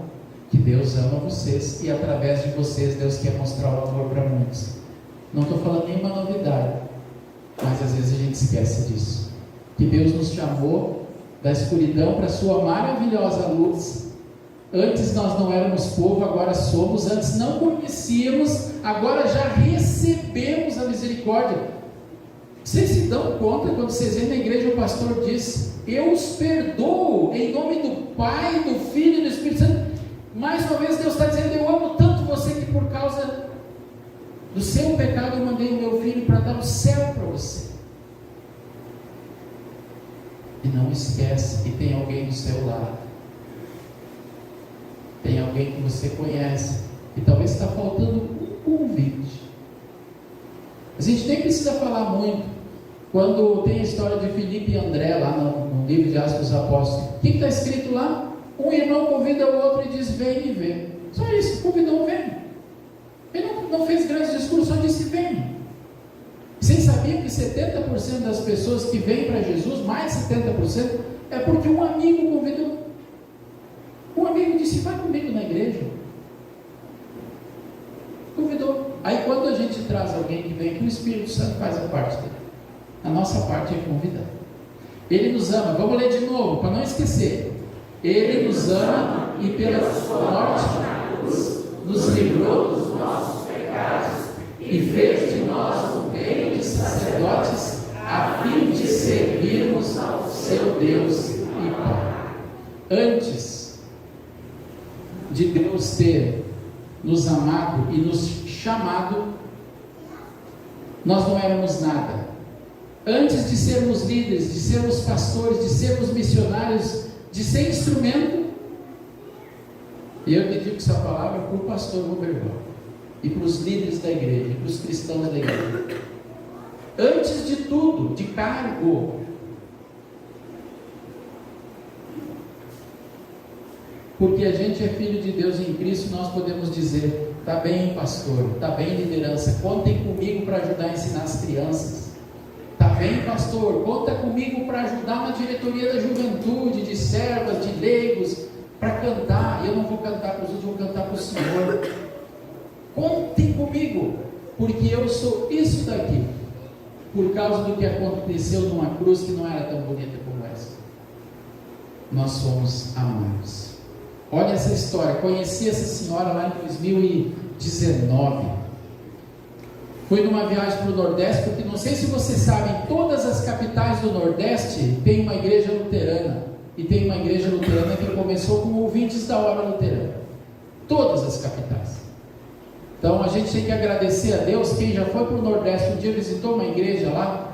que Deus ama vocês e através de vocês Deus quer mostrar o amor para muitos. Não estou falando nenhuma novidade, mas às vezes a gente esquece disso, que Deus nos chamou da escuridão para a sua maravilhosa luz. Antes nós não éramos povo, agora somos. Antes não conhecíamos, agora já recebemos a misericórdia. Vocês se dão conta quando vocês vêm na igreja, o pastor diz: eu os perdoo em nome do Pai, do Filho e do Espírito Santo. Mais uma vez Deus está dizendo: eu amo tanto você que por causa do seu pecado eu mandei o meu Filho para dar o céu para você. E não esquece que tem alguém do seu lado, tem alguém que você conhece, e talvez está faltando um convite. A gente nem precisa falar muito. Quando tem a história de Filipe e André lá no livro de Atos dos Apóstolos, o que está escrito lá? Um irmão convida o outro e diz: vem e vê. Só isso, convidou, vem. Ele não fez grandes discursos, só disse: vem. Vocês sabiam que 70% das pessoas que vêm para Jesus, mais de 70%, é porque um amigo convidou. Um amigo disse: vai comigo na igreja. Convidou. Aí quando a gente traz alguém que vem, que o Espírito Santo faz a parte dele. A nossa parte é convidar. Ele nos ama. Vamos ler de novo, para não esquecer. Ele nos ama e pela sua morte nos livrou dos nossos pecados e fez de nós um reino de sacerdotes a fim de servirmos ao seu Deus e Pai. Antes de Deus ter nos amado e nos chamado, nós não éramos nada. Antes de sermos líderes, de sermos pastores, de sermos missionários, de ser instrumento, e eu dedico essa palavra para o pastor Roberval e para os líderes da igreja, para os cristãos da igreja. Antes de tudo, de cargo, porque a gente é filho de Deus em Cristo, nós podemos dizer: está bem, pastor, está bem, liderança, contem comigo para ajudar a ensinar as crianças. Está bem, pastor, conta comigo para ajudar na diretoria da juventude, de servas, de leigos, para cantar. Eu não vou cantar para os outros, vou cantar para o Senhor. Contem comigo, porque eu sou isso daqui, por causa do que aconteceu numa cruz que não era tão bonita como essa. Nós somos amados. Olha essa história. Conheci essa senhora lá em 2019. Fui numa viagem para o Nordeste, porque não sei se vocês sabem, todas as capitais do Nordeste tem uma igreja luterana. E tem uma igreja luterana que começou com ouvintes da hora luterana. Todas as capitais. Então a gente tem que agradecer a Deus. Quem já foi para o Nordeste, um dia visitou uma igreja lá,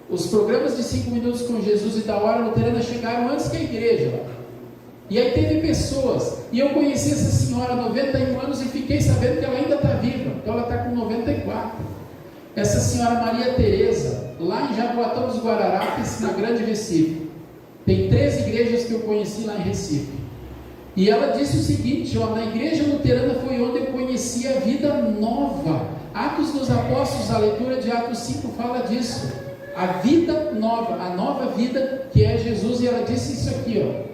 os programas de 5 minutos com Jesus e da hora luterana chegaram antes que a igreja lá. E aí teve pessoas, e eu conheci essa senhora, 91 anos, e fiquei sabendo que ela ainda está viva. Então ela está com 94. Essa senhora Maria Tereza, lá em Jaboatão dos Guararapes, na Grande Recife. Tem 3 igrejas que eu conheci lá em Recife. E ela disse o seguinte: ó, na igreja luterana foi onde eu conheci a vida nova. Atos dos Apóstolos, a leitura de Atos 5 fala disso. A vida nova, a nova vida que é Jesus. E ela disse isso aqui, ó.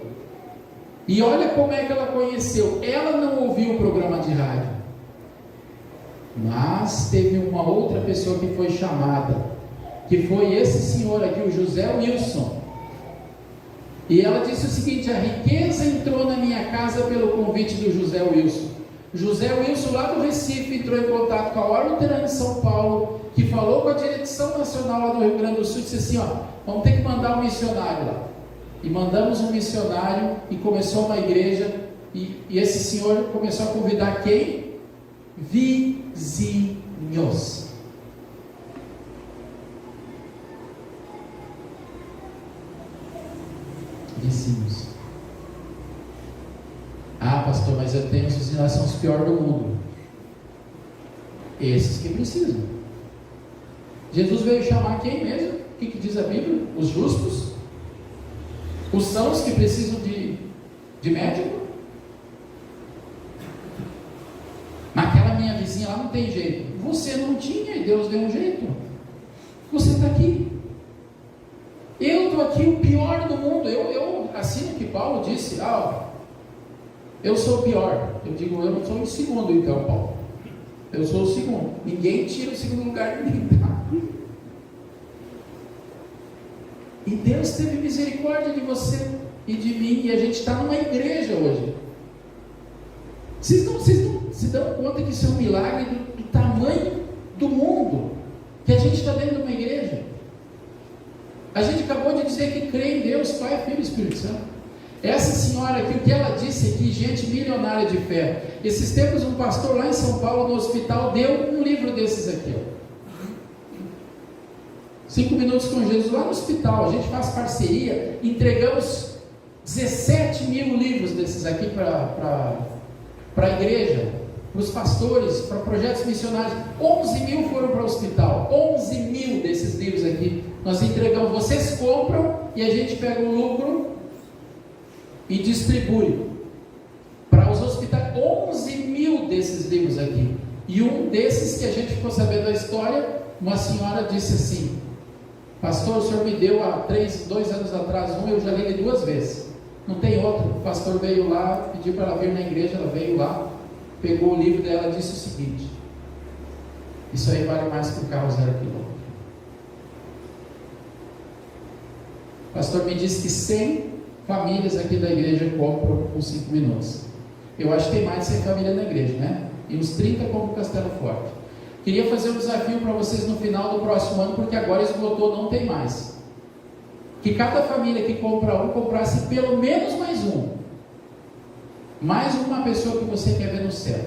E olha como é que ela conheceu. Ela não ouviu o programa de rádio, mas teve uma outra pessoa que foi chamada, que foi esse senhor aqui, o José Wilson. E ela disse o seguinte: a riqueza entrou na minha casa pelo convite do José Wilson. José Wilson, lá do Recife, entrou em contato com a Hora Luterana de São Paulo, que falou com a direção nacional lá do Rio Grande do Sul, e disse assim: ó, vamos ter que mandar um missionário lá. E mandamos um missionário, e começou uma igreja, e esse senhor começou a convidar quem? Vizinhos. Vizinhos. Ah, pastor, mas eu tenho os vizinhos, são os piores do mundo. Esses que precisam. Jesus veio chamar quem mesmo? O que diz a Bíblia? Os justos? Os sãos que precisam de médico? Naquela minha vizinha lá não tem jeito. Você não tinha e Deus deu um jeito. Você está aqui. Eu estou aqui, o pior do mundo. Eu assino o que Paulo disse. Eu sou o pior. Eu digo, eu não sou o segundo então, Paulo. Eu sou o segundo. Ninguém tira o segundo lugar de ninguém. E Deus teve misericórdia de você e de mim, e a gente está numa igreja hoje. Vocês não se dão conta que isso é um milagre do tamanho do mundo, que a gente está dentro de uma igreja? A gente acabou de dizer que crê em Deus, Pai, Filho e Espírito Santo. Essa senhora aqui, o que ela disse aqui, gente milionária de fé. Esses tempos, um pastor lá em São Paulo, no hospital, deu um livro desses aqui, ó. 5 minutos com Jesus lá no hospital. A gente faz parceria, entregamos 17 mil livros desses aqui para a igreja, para os pastores, para projetos missionários. 11 mil foram para o hospital. 11 mil desses livros aqui nós entregamos. Vocês compram e a gente pega o lucro e distribui para os hospitais. 11 mil desses livros aqui. E um desses que a gente ficou sabendo da história, uma senhora disse assim: pastor, o senhor me deu há 2 anos atrás um, eu já li 2 vezes, não tem outro. O pastor veio lá, pediu para ela vir na igreja, ela veio lá, pegou o livro dela e disse o seguinte: isso aí vale mais que o carro 0 km. O pastor me disse que 100 famílias aqui da igreja compram com 5 minutos. Eu acho que tem mais de 100 famílias na igreja, né? E uns 30 compram Castelo Forte. Queria fazer um desafio para vocês no final do próximo ano, porque agora esgotou, não tem mais. Que cada família que compra um, comprasse pelo menos mais um. Mais uma pessoa que você quer ver no céu.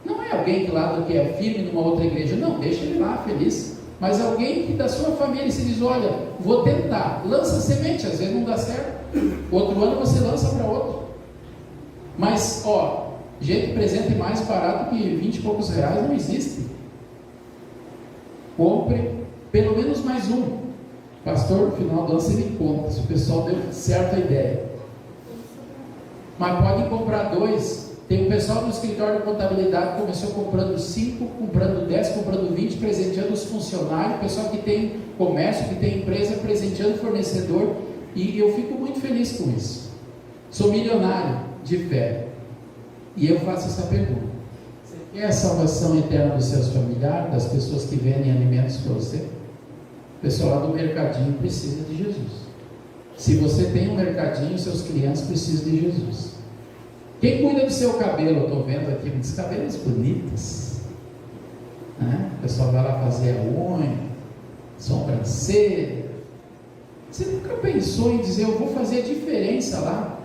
Não é alguém que é firme numa outra igreja, não, deixa ele lá feliz. Mas alguém que da sua família se diz: olha, vou tentar, lança semente, às vezes não dá certo. Outro ano você lança para outro. Mas, gente, presente mais barato que 20 e poucos reais não existe. Compre pelo menos mais um. Pastor, no final do ano você me conta se o pessoal deu certo a ideia. Mas pode comprar 2. Tem o pessoal do escritório de contabilidade que começou comprando 5, comprando 10, comprando 20, presenteando os funcionários. O pessoal que tem comércio, que tem empresa, presenteando o fornecedor. E eu fico muito feliz com isso. Sou milionário de fé. E eu faço essa pergunta: você quer a salvação eterna dos seus familiares, das pessoas que vendem alimentos para você? O pessoal lá do mercadinho precisa de Jesus. Se você tem um mercadinho, seus clientes precisam de Jesus. Quem cuida do seu cabelo? Eu estou vendo aqui muitos cabelos bonitos, né? O pessoal vai lá fazer a unha, sobrancelha. Você nunca pensou em dizer: eu vou fazer a diferença lá?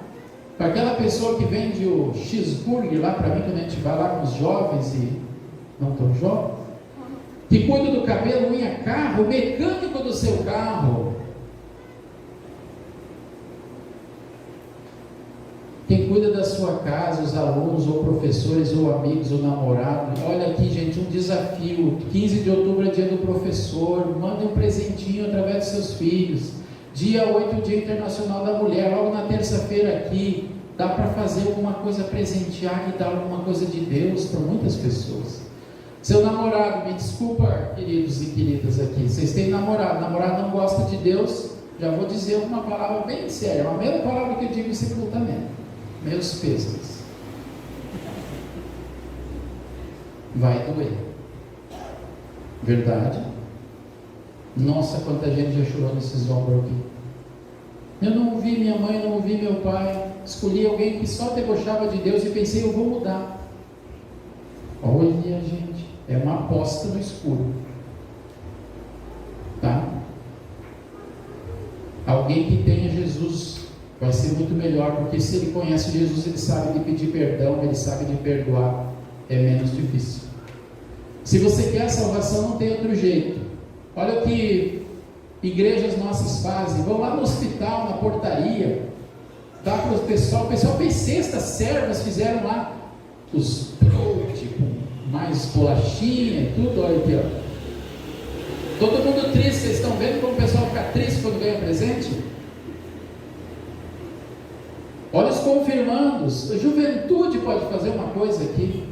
Para aquela pessoa que vende o cheeseburger lá para mim, quando a gente vai lá com os jovens e não tão jovens, que cuida do cabelo, unha, carro, o mecânico do seu carro, quem cuida da sua casa, os alunos, ou professores, ou amigos, ou namorado. Olha aqui, gente, um desafio: 15 de outubro é dia do professor, manda um presentinho através dos seus filhos. Dia 8, Dia Internacional da Mulher, logo na terça-feira aqui, dá para fazer alguma coisa, presentear e dar alguma coisa de Deus para muitas pessoas. Seu namorado, me desculpa, queridos e queridas aqui, vocês têm namorado não gosta de Deus, já vou dizer uma palavra bem séria, a mesma palavra que eu digo em sepultamento: meus pêsames. Vai doer. Verdade? Nossa, quanta gente já chorou nesses ombros aqui. Eu não ouvi minha mãe, não ouvi meu pai, escolhi alguém que só debochava de Deus e pensei: eu vou mudar. Olha, gente, é uma aposta no escuro, tá? Alguém que tenha Jesus vai ser muito melhor, porque se ele conhece Jesus, ele sabe de pedir perdão, ele sabe de perdoar, é menos difícil. Se você quer a salvação, não tem outro jeito. Olha o que igrejas nossas fazem: vão lá no hospital, na portaria, dá para o pessoal fez cesta, servas fizeram lá os tipo, mais bolachinha e tudo. Olha aqui, ó. Todo mundo triste. Vocês estão vendo como o pessoal fica triste quando ganha presente? Olha os confirmandos. A juventude pode fazer uma coisa aqui.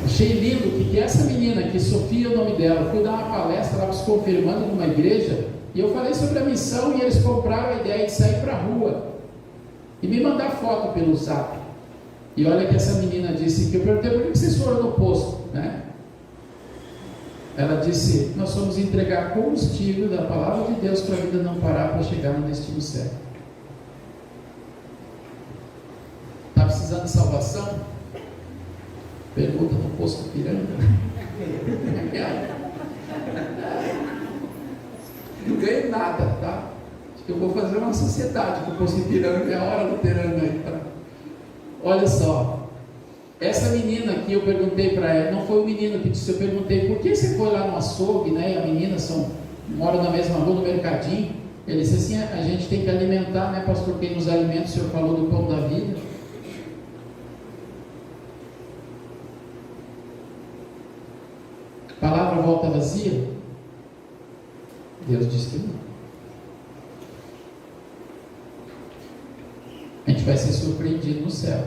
Achei lindo que essa menina aqui, Sofia é o nome dela, fui dar uma palestra lá para os confirmandos numa igreja, e eu falei sobre a missão, e eles compraram a ideia de sair para a rua e me mandar foto pelo zap. E olha que essa menina disse, que eu perguntei: por que vocês foram no posto, né? Ela disse: nós fomos entregar combustível da palavra de Deus para a vida não parar, para chegar no destino certo. Está precisando de salvação? Pergunta no posto Piranga. nada, tá? Acho que eu vou fazer uma sociedade com o posto Ipiranga, é a hora luterana aí, tá? Olha só, essa menina aqui, eu perguntei para ela, não foi o menino que disse, eu perguntei, por que você foi lá no açougue, né? E a menina mora na mesma rua, no mercadinho. Ele disse assim, a gente tem que alimentar, né, pastor? Quem nos alimenta, o senhor falou do pão da vida. A palavra volta vazia? Deus disse que não. A gente vai ser surpreendido no céu.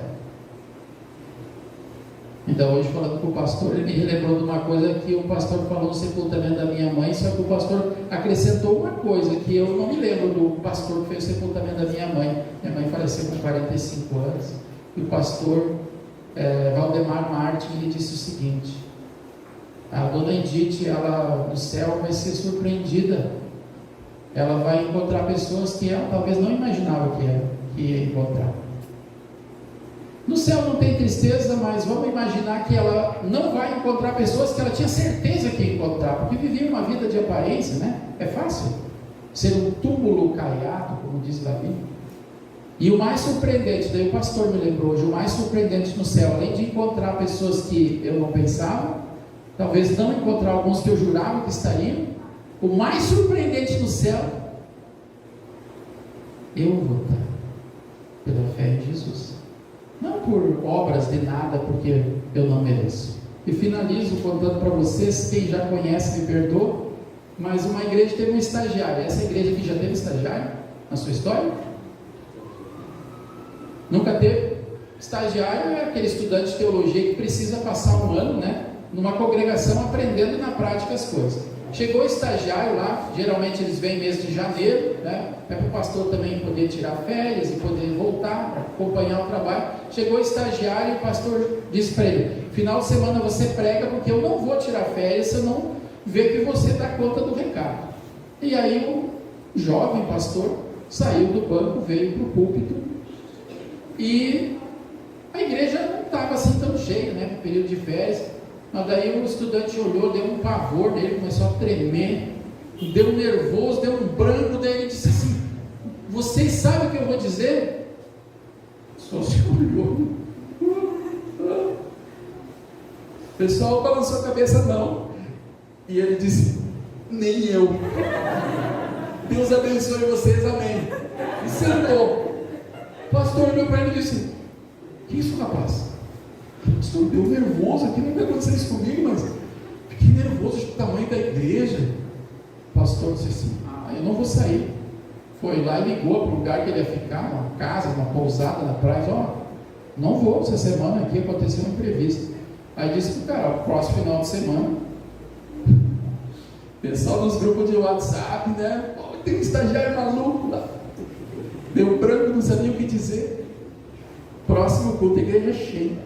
Então hoje, falando com o pastor, ele me relembrou de uma coisa que o pastor falou no sepultamento da minha mãe, só que o pastor acrescentou uma coisa que eu não me lembro do pastor que fez o sepultamento da minha mãe. Minha mãe faleceu com 45 anos, e o pastor Valdemar Martin, ele disse o seguinte: a dona Edith, ela no céu vai ser surpreendida, ela vai encontrar pessoas que ela talvez não imaginava que ia encontrar. No céu não tem tristeza, mas vamos imaginar que ela não vai encontrar pessoas que ela tinha certeza que ia encontrar, porque vivia uma vida de aparência, né? É fácil ser um túmulo caiado, como diz Davi. E o mais surpreendente, daí o pastor me lembrou hoje, o mais surpreendente no céu, além de encontrar pessoas que eu não pensava, talvez não encontrar alguns que eu jurava que estariam, o mais surpreendente no céu, eu vou estar pela fé em Jesus. Não por obras de nada, porque eu não mereço. E finalizo contando para vocês, quem já conhece me perdoa, mas uma igreja teve um estagiário. Essa igreja aqui já teve estagiário na sua história? Nunca teve? Estagiário é aquele estudante de teologia que precisa passar um ano, né, numa congregação aprendendo na prática as coisas. Chegou o estagiário lá, geralmente eles vêm mês de janeiro, né? É para o pastor também poder tirar férias e poder voltar para acompanhar o trabalho. Chegou o estagiário e o pastor disse para ele: final de semana você prega, porque eu não vou tirar férias se eu não ver que você dá conta do recado. E aí o jovem pastor saiu do banco, veio para o púlpito, e a igreja não estava assim tão cheia, né, no período de férias. Mas daí o estudante olhou, deu um pavor nele, começou a tremer, deu um nervoso, deu um branco. Daí ele disse assim: vocês sabem o que eu vou dizer? Só se olhou. O pessoal balançou a cabeça, não. E ele disse: nem eu. Deus abençoe vocês, amém. E sentou. O pastor olhou para ele e disse: que isso, rapaz? Estou nervoso aqui, não vai acontecer isso comigo, mas fiquei nervoso com o tamanho da igreja. O pastor disse assim: eu não vou sair. Foi lá e ligou para o lugar que ele ia ficar, uma casa, uma pousada na praia. Não vou essa semana aqui, aconteceu um imprevisto. Aí disse para o cara: o próximo final de semana, pessoal nos grupos de WhatsApp, né? Tem um estagiário maluco lá, deu branco, não sabia o que dizer. Próximo culto, a igreja cheia.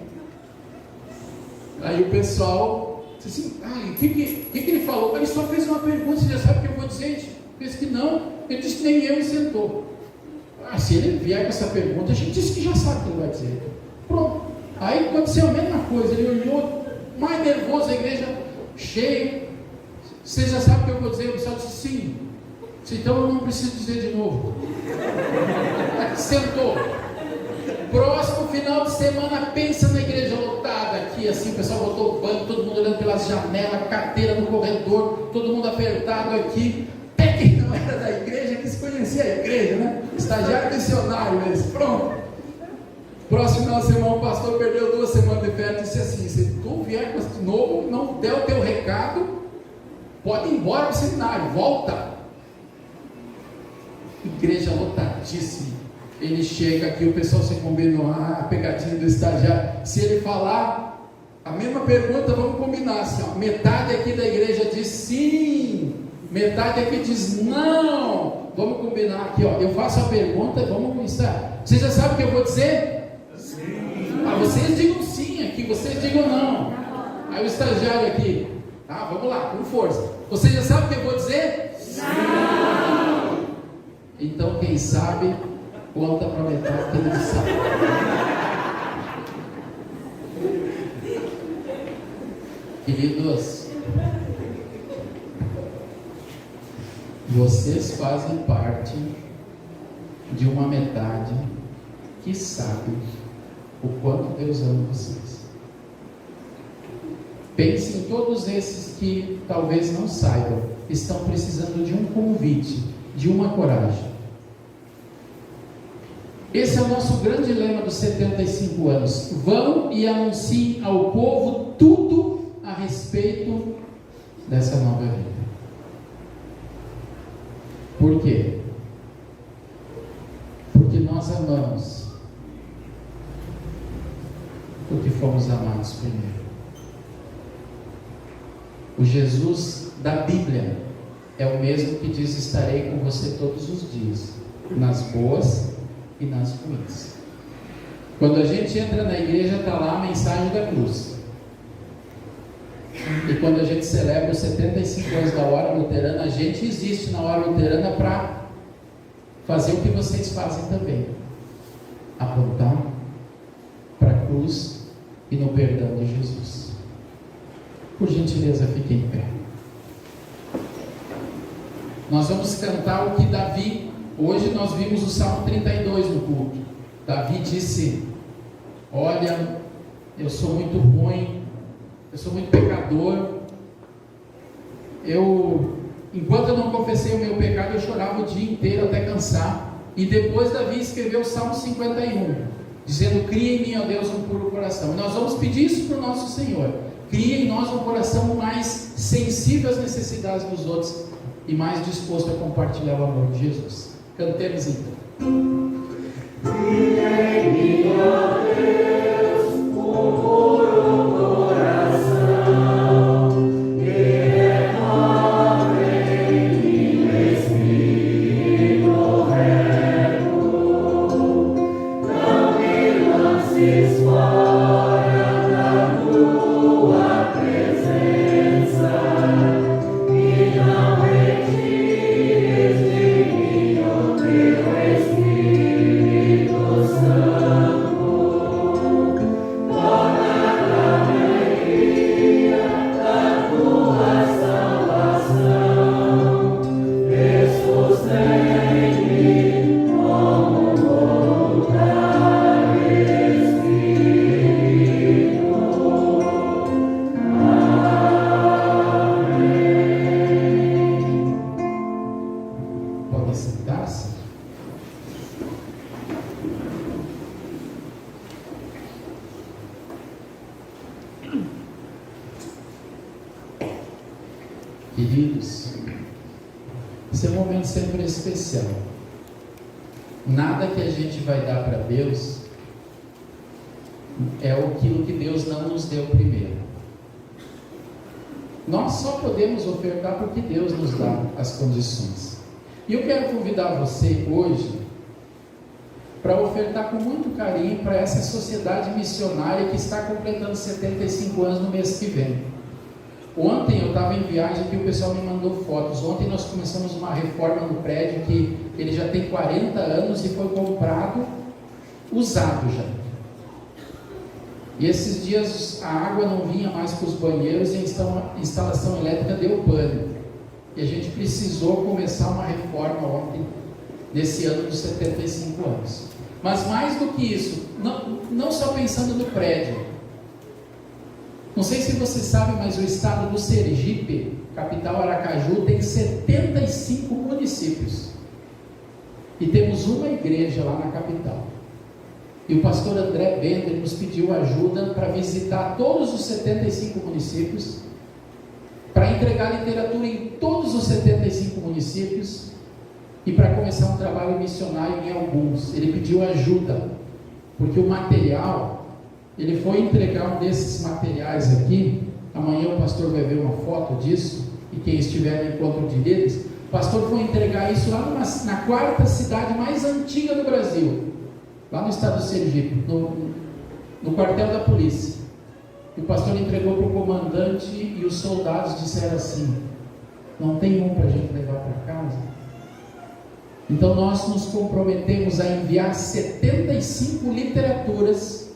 Aí o pessoal disse assim: o que ele falou? Ele só fez uma pergunta, você já sabe o que eu vou dizer? Ele disse que não. Ele disse: nem eu, e sentou. Se ele vier com essa pergunta, a gente disse que já sabe o que ele vai dizer. Pronto. Aí aconteceu a mesma coisa, ele olhou mais nervoso, a igreja cheia. Você já sabe o que eu vou dizer? O pessoal disse: sim. Então eu não preciso dizer de novo. Sentou. Próximo final de semana, pensa na igreja lotada aqui, assim, o pessoal botou o banco, todo mundo olhando pelas janelas, carteira no corredor, todo mundo apertado aqui. Até quem não era da igreja, que se conhecia a igreja, né? Estagiário missionário mesmo. Pronto. Próximo final de semana, o pastor perdeu 2 semanas de férias e disse assim: se tu vier com esse novo, não der o teu recado, pode ir embora para o seminário, volta. Igreja lotadíssima. Ele chega aqui, o pessoal se combinou, a pegadinha do estagiário. Se ele falar a mesma pergunta, vamos combinar assim, metade aqui da igreja diz sim, metade aqui diz não. Vamos combinar aqui, eu faço a pergunta, vamos começar. Você já sabe o que eu vou dizer? Sim. Vocês digam sim aqui, vocês digam não. Aí o estagiário aqui, vamos lá, com força. Você já sabe o que eu vou dizer? Não. Então quem sabe, conta para metade que ele sabe. Queridos, vocês fazem parte de uma metade que sabe o quanto Deus ama vocês. Pense em todos esses que talvez não saibam, estão precisando de um convite, de uma coragem. Esse é o nosso grande lema dos 75 anos. Vão e anunciem ao povo tudo a respeito dessa nova vida. Por quê? Porque nós amamos, porque fomos amados primeiro. O Jesus da Bíblia é o mesmo que diz: estarei com você todos os dias, nas boas e nas ruins. Quando a gente entra na igreja, está lá a mensagem da cruz. E quando a gente celebra os 75 anos da hora luterana, a gente existe na hora luterana para fazer o que vocês fazem também: apontar para a cruz e no perdão de Jesus. Por gentileza, fique em pé. Nós vamos cantar o que Davi, hoje nós vimos o Salmo 32 no culto. Davi disse: olha, eu sou muito ruim, eu sou muito pecador, enquanto eu não confessei o meu pecado, eu chorava o dia inteiro até cansar. E depois Davi escreveu o Salmo 51, dizendo: cria em mim, ó Deus, um puro coração. E nós vamos pedir isso para o nosso Senhor: cria em nós um coração mais sensível às necessidades dos outros e mais disposto a compartilhar o amor de Jesus. Cantemos então. Cria em mim, ó Deus, um puro coração, e renova em mim o espírito reto. Não me lances fora da tua presença, e não retires de mim o teu Espírito Santo. Torna a alegria da tua salvação, e sustente-me como voluntário Espírito. Podem sentar-se. Queridos, esse é um momento sempre especial. Nada que a gente vai dar para Deus é aquilo que Deus não nos deu primeiro. Nós só podemos ofertar porque Deus nos dá as condições. E eu quero convidar você hoje para ofertar com muito carinho para essa sociedade missionária que está completando 75 anos no mês que vem. Ontem eu estava em viagem aqui, o pessoal me mandou fotos. Ontem nós começamos uma reforma no prédio que ele já tem 40 anos e foi comprado usado já. E esses dias a água não vinha mais para os banheiros e a instalação elétrica deu pane. E a gente precisou começar uma reforma ontem, nesse ano dos 75 anos. Mas mais do que isso, não só pensando no prédio. Não sei se você sabe, mas o estado do Sergipe, capital Aracaju, tem 75 municípios. E temos uma igreja lá na capital. E o pastor André Bender nos pediu ajuda para visitar todos os 75 municípios, para entregar literatura em todos os 75 municípios e para começar um trabalho missionário em alguns. Ele pediu ajuda, porque o material, ele foi entregar um desses materiais aqui. Amanhã o pastor vai ver uma foto disso, e quem estiver no encontro de líderes, o pastor foi entregar isso lá na quarta cidade mais antiga do Brasil, lá no estado do Sergipe, no quartel da polícia. E o pastor entregou para o comandante e os soldados disseram assim: não tem um para a gente levar para casa? Então nós nos comprometemos a enviar 75 literaturas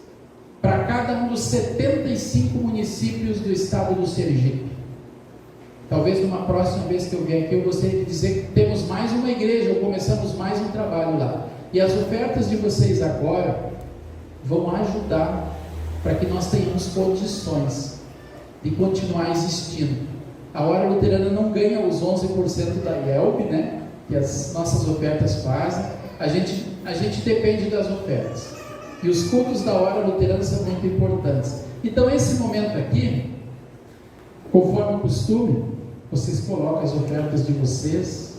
para cada um dos 75 municípios do estado do Sergipe. Talvez numa próxima vez que eu vier aqui, eu gostaria de dizer que temos mais uma igreja, ou começamos mais um trabalho lá. E as ofertas de vocês agora vão ajudar para que nós tenhamos condições de continuar existindo. A Hora Luterana não ganha os 11% da IELB, né, que as nossas ofertas fazem. A gente depende das ofertas. E os cultos da Hora Luterana são muito importantes. Então, esse momento aqui, conforme o costume, vocês colocam as ofertas de vocês,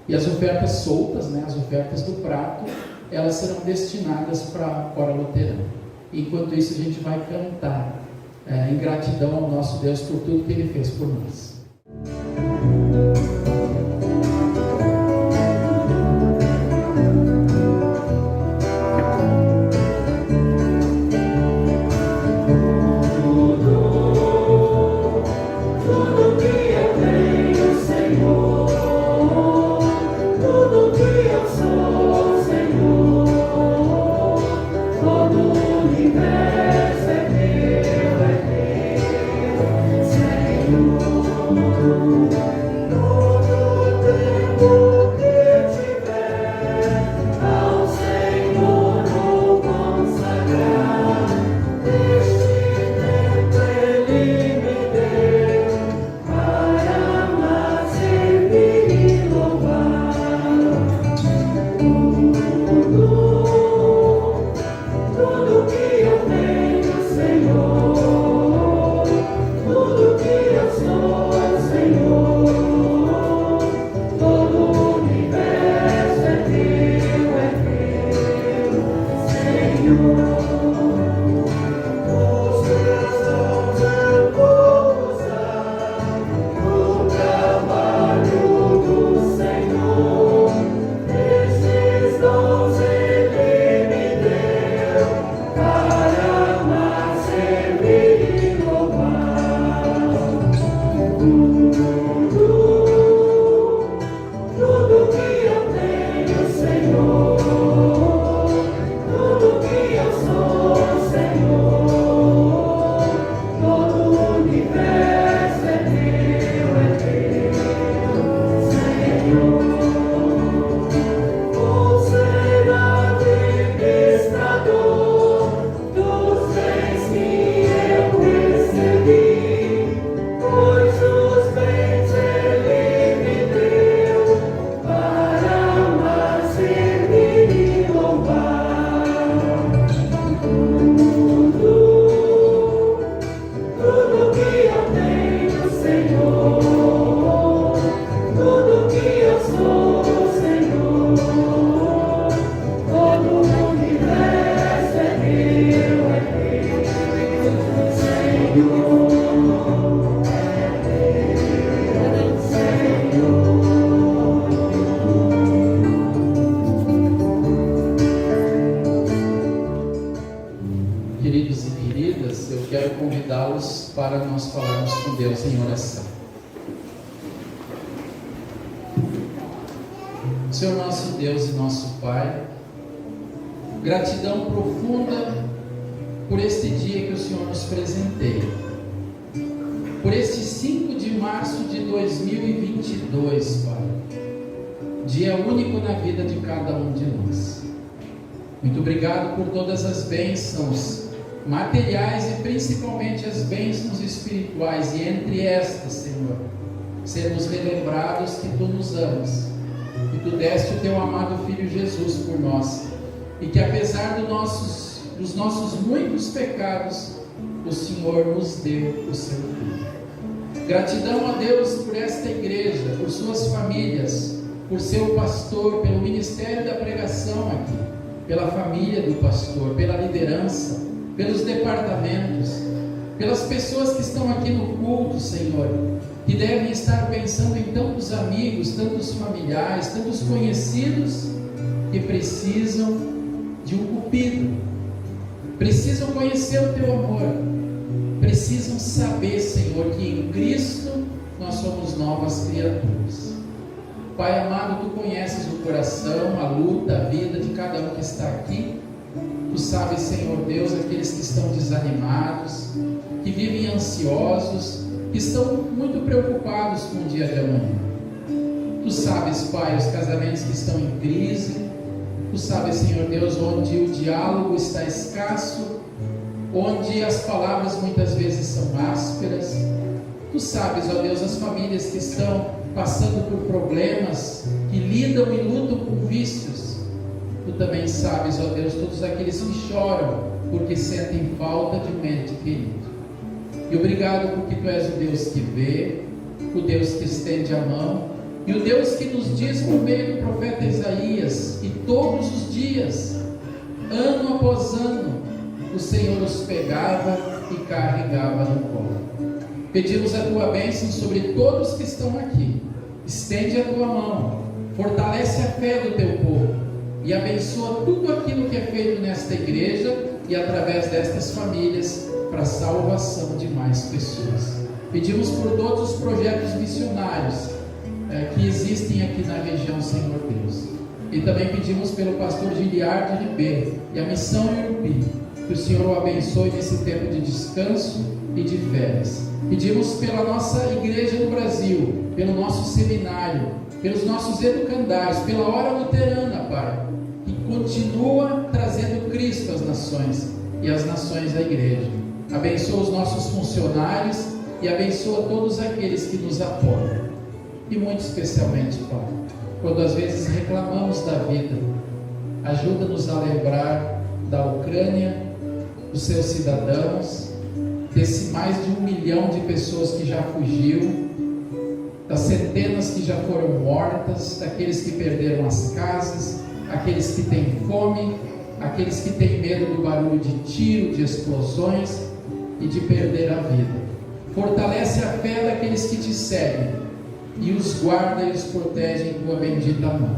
e as ofertas soltas, né, as ofertas do prato, elas serão destinadas para a Hora Luterana. Enquanto isso, a gente vai cantar em gratidão ao nosso Deus por tudo que Ele fez por nós. Queridos e queridas, eu quero convidá-los para nós falarmos com Deus em oração. Senhor nosso Deus e nosso Pai, gratidão profunda por este dia que o Senhor nos presenteia, por este 5 de março de 2022, Pai, dia único na vida de cada um de nós. Muito obrigado por todas as bênçãos materiais e principalmente as bênçãos espirituais, e entre estas, Senhor, sermos relembrados que Tu nos amas, que Tu deste o Teu amado Filho Jesus por nós, e que apesar dos nossos muitos pecados, o Senhor nos deu o Seu Filho. Gratidão a Deus por esta igreja, por suas famílias, por seu pastor, pelo ministério da pregação aqui, pela família do pastor, pela liderança, pelos departamentos, pelas pessoas que estão aqui no culto, Senhor, que devem estar pensando em tantos amigos, tantos familiares, tantos conhecidos que precisam de um cupido, precisam conhecer o Teu amor, precisam saber, Senhor, que em Cristo nós somos novas criaturas. Pai amado, Tu conheces o coração, a luta, a vida de cada um que está aqui. Tu sabes, Senhor Deus, aqueles que estão desanimados, que vivem ansiosos, que estão muito preocupados com o dia de amanhã. Tu sabes, Pai, os casamentos que estão em crise. Tu sabes, Senhor Deus, onde o diálogo está escasso, onde as palavras muitas vezes são ásperas. Tu sabes, ó Deus, as famílias que estão passando por problemas, que lidam e lutam com vícios. Tu também sabes, ó Deus, todos aqueles que choram porque sentem falta de um ente querido. E obrigado porque Tu és o Deus que vê, o Deus que estende a mão, e o Deus que nos diz por meio do profeta Isaías, que todos os dias, ano após ano, o Senhor os pegava e carregava no colo. Pedimos a Tua bênção sobre todos que estão aqui. Estende a Tua mão, fortalece a fé do Teu povo e abençoa tudo aquilo que é feito nesta igreja e através destas famílias para a salvação de mais pessoas. Pedimos por todos os projetos missionários que existem aqui na região, Senhor Deus. E também pedimos pelo pastor Giliardo Ribeiro e a missão Irupi, que o Senhor o abençoe nesse tempo de descanso e de férias. Pedimos pela nossa igreja no Brasil, pelo nosso seminário, pelos nossos educandários, pela hora luterana, Pai, que continua trazendo Cristo às nações e as nações à igreja. Abençoa os nossos funcionários e abençoa todos aqueles que nos apoiam. E muito especialmente, Pai, quando às vezes reclamamos da vida, ajuda-nos a lembrar da Ucrânia, dos seus cidadãos, desse mais de 1 milhão de pessoas que já fugiu, das centenas que já foram mortas, daqueles que perderam as casas, aqueles que têm fome, aqueles que têm medo do barulho de tiro, de explosões e de perder a vida. Fortalece a fé daqueles que Te seguem e os guarda e os protege em Tua bendita mão.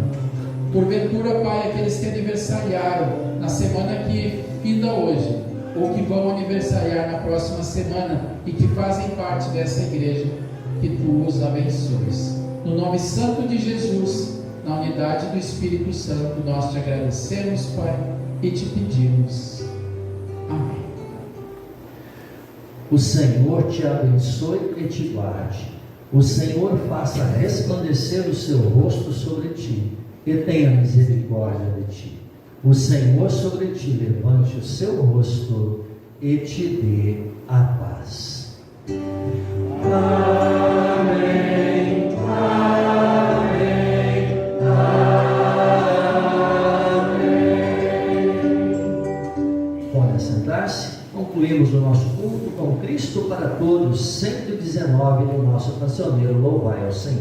Porventura, Pai, aqueles que aniversariaram na semana que finda hoje, ou que vão aniversariar na próxima semana e que fazem parte dessa igreja, que Tu os abençoes. No nome santo de Jesus, na unidade do Espírito Santo, nós Te agradecemos, Pai, e Te pedimos. Amém. O Senhor te abençoe e te guarde. O Senhor faça resplandecer o seu rosto sobre ti e tenha misericórdia de ti. O Senhor sobre ti levante o seu rosto e te dê a paz. Amém, amém, amém. Pode sentar-se. Concluímos o nosso culto com Cristo para Todos, 119 no nosso cancioneiro. Louvai ao Senhor.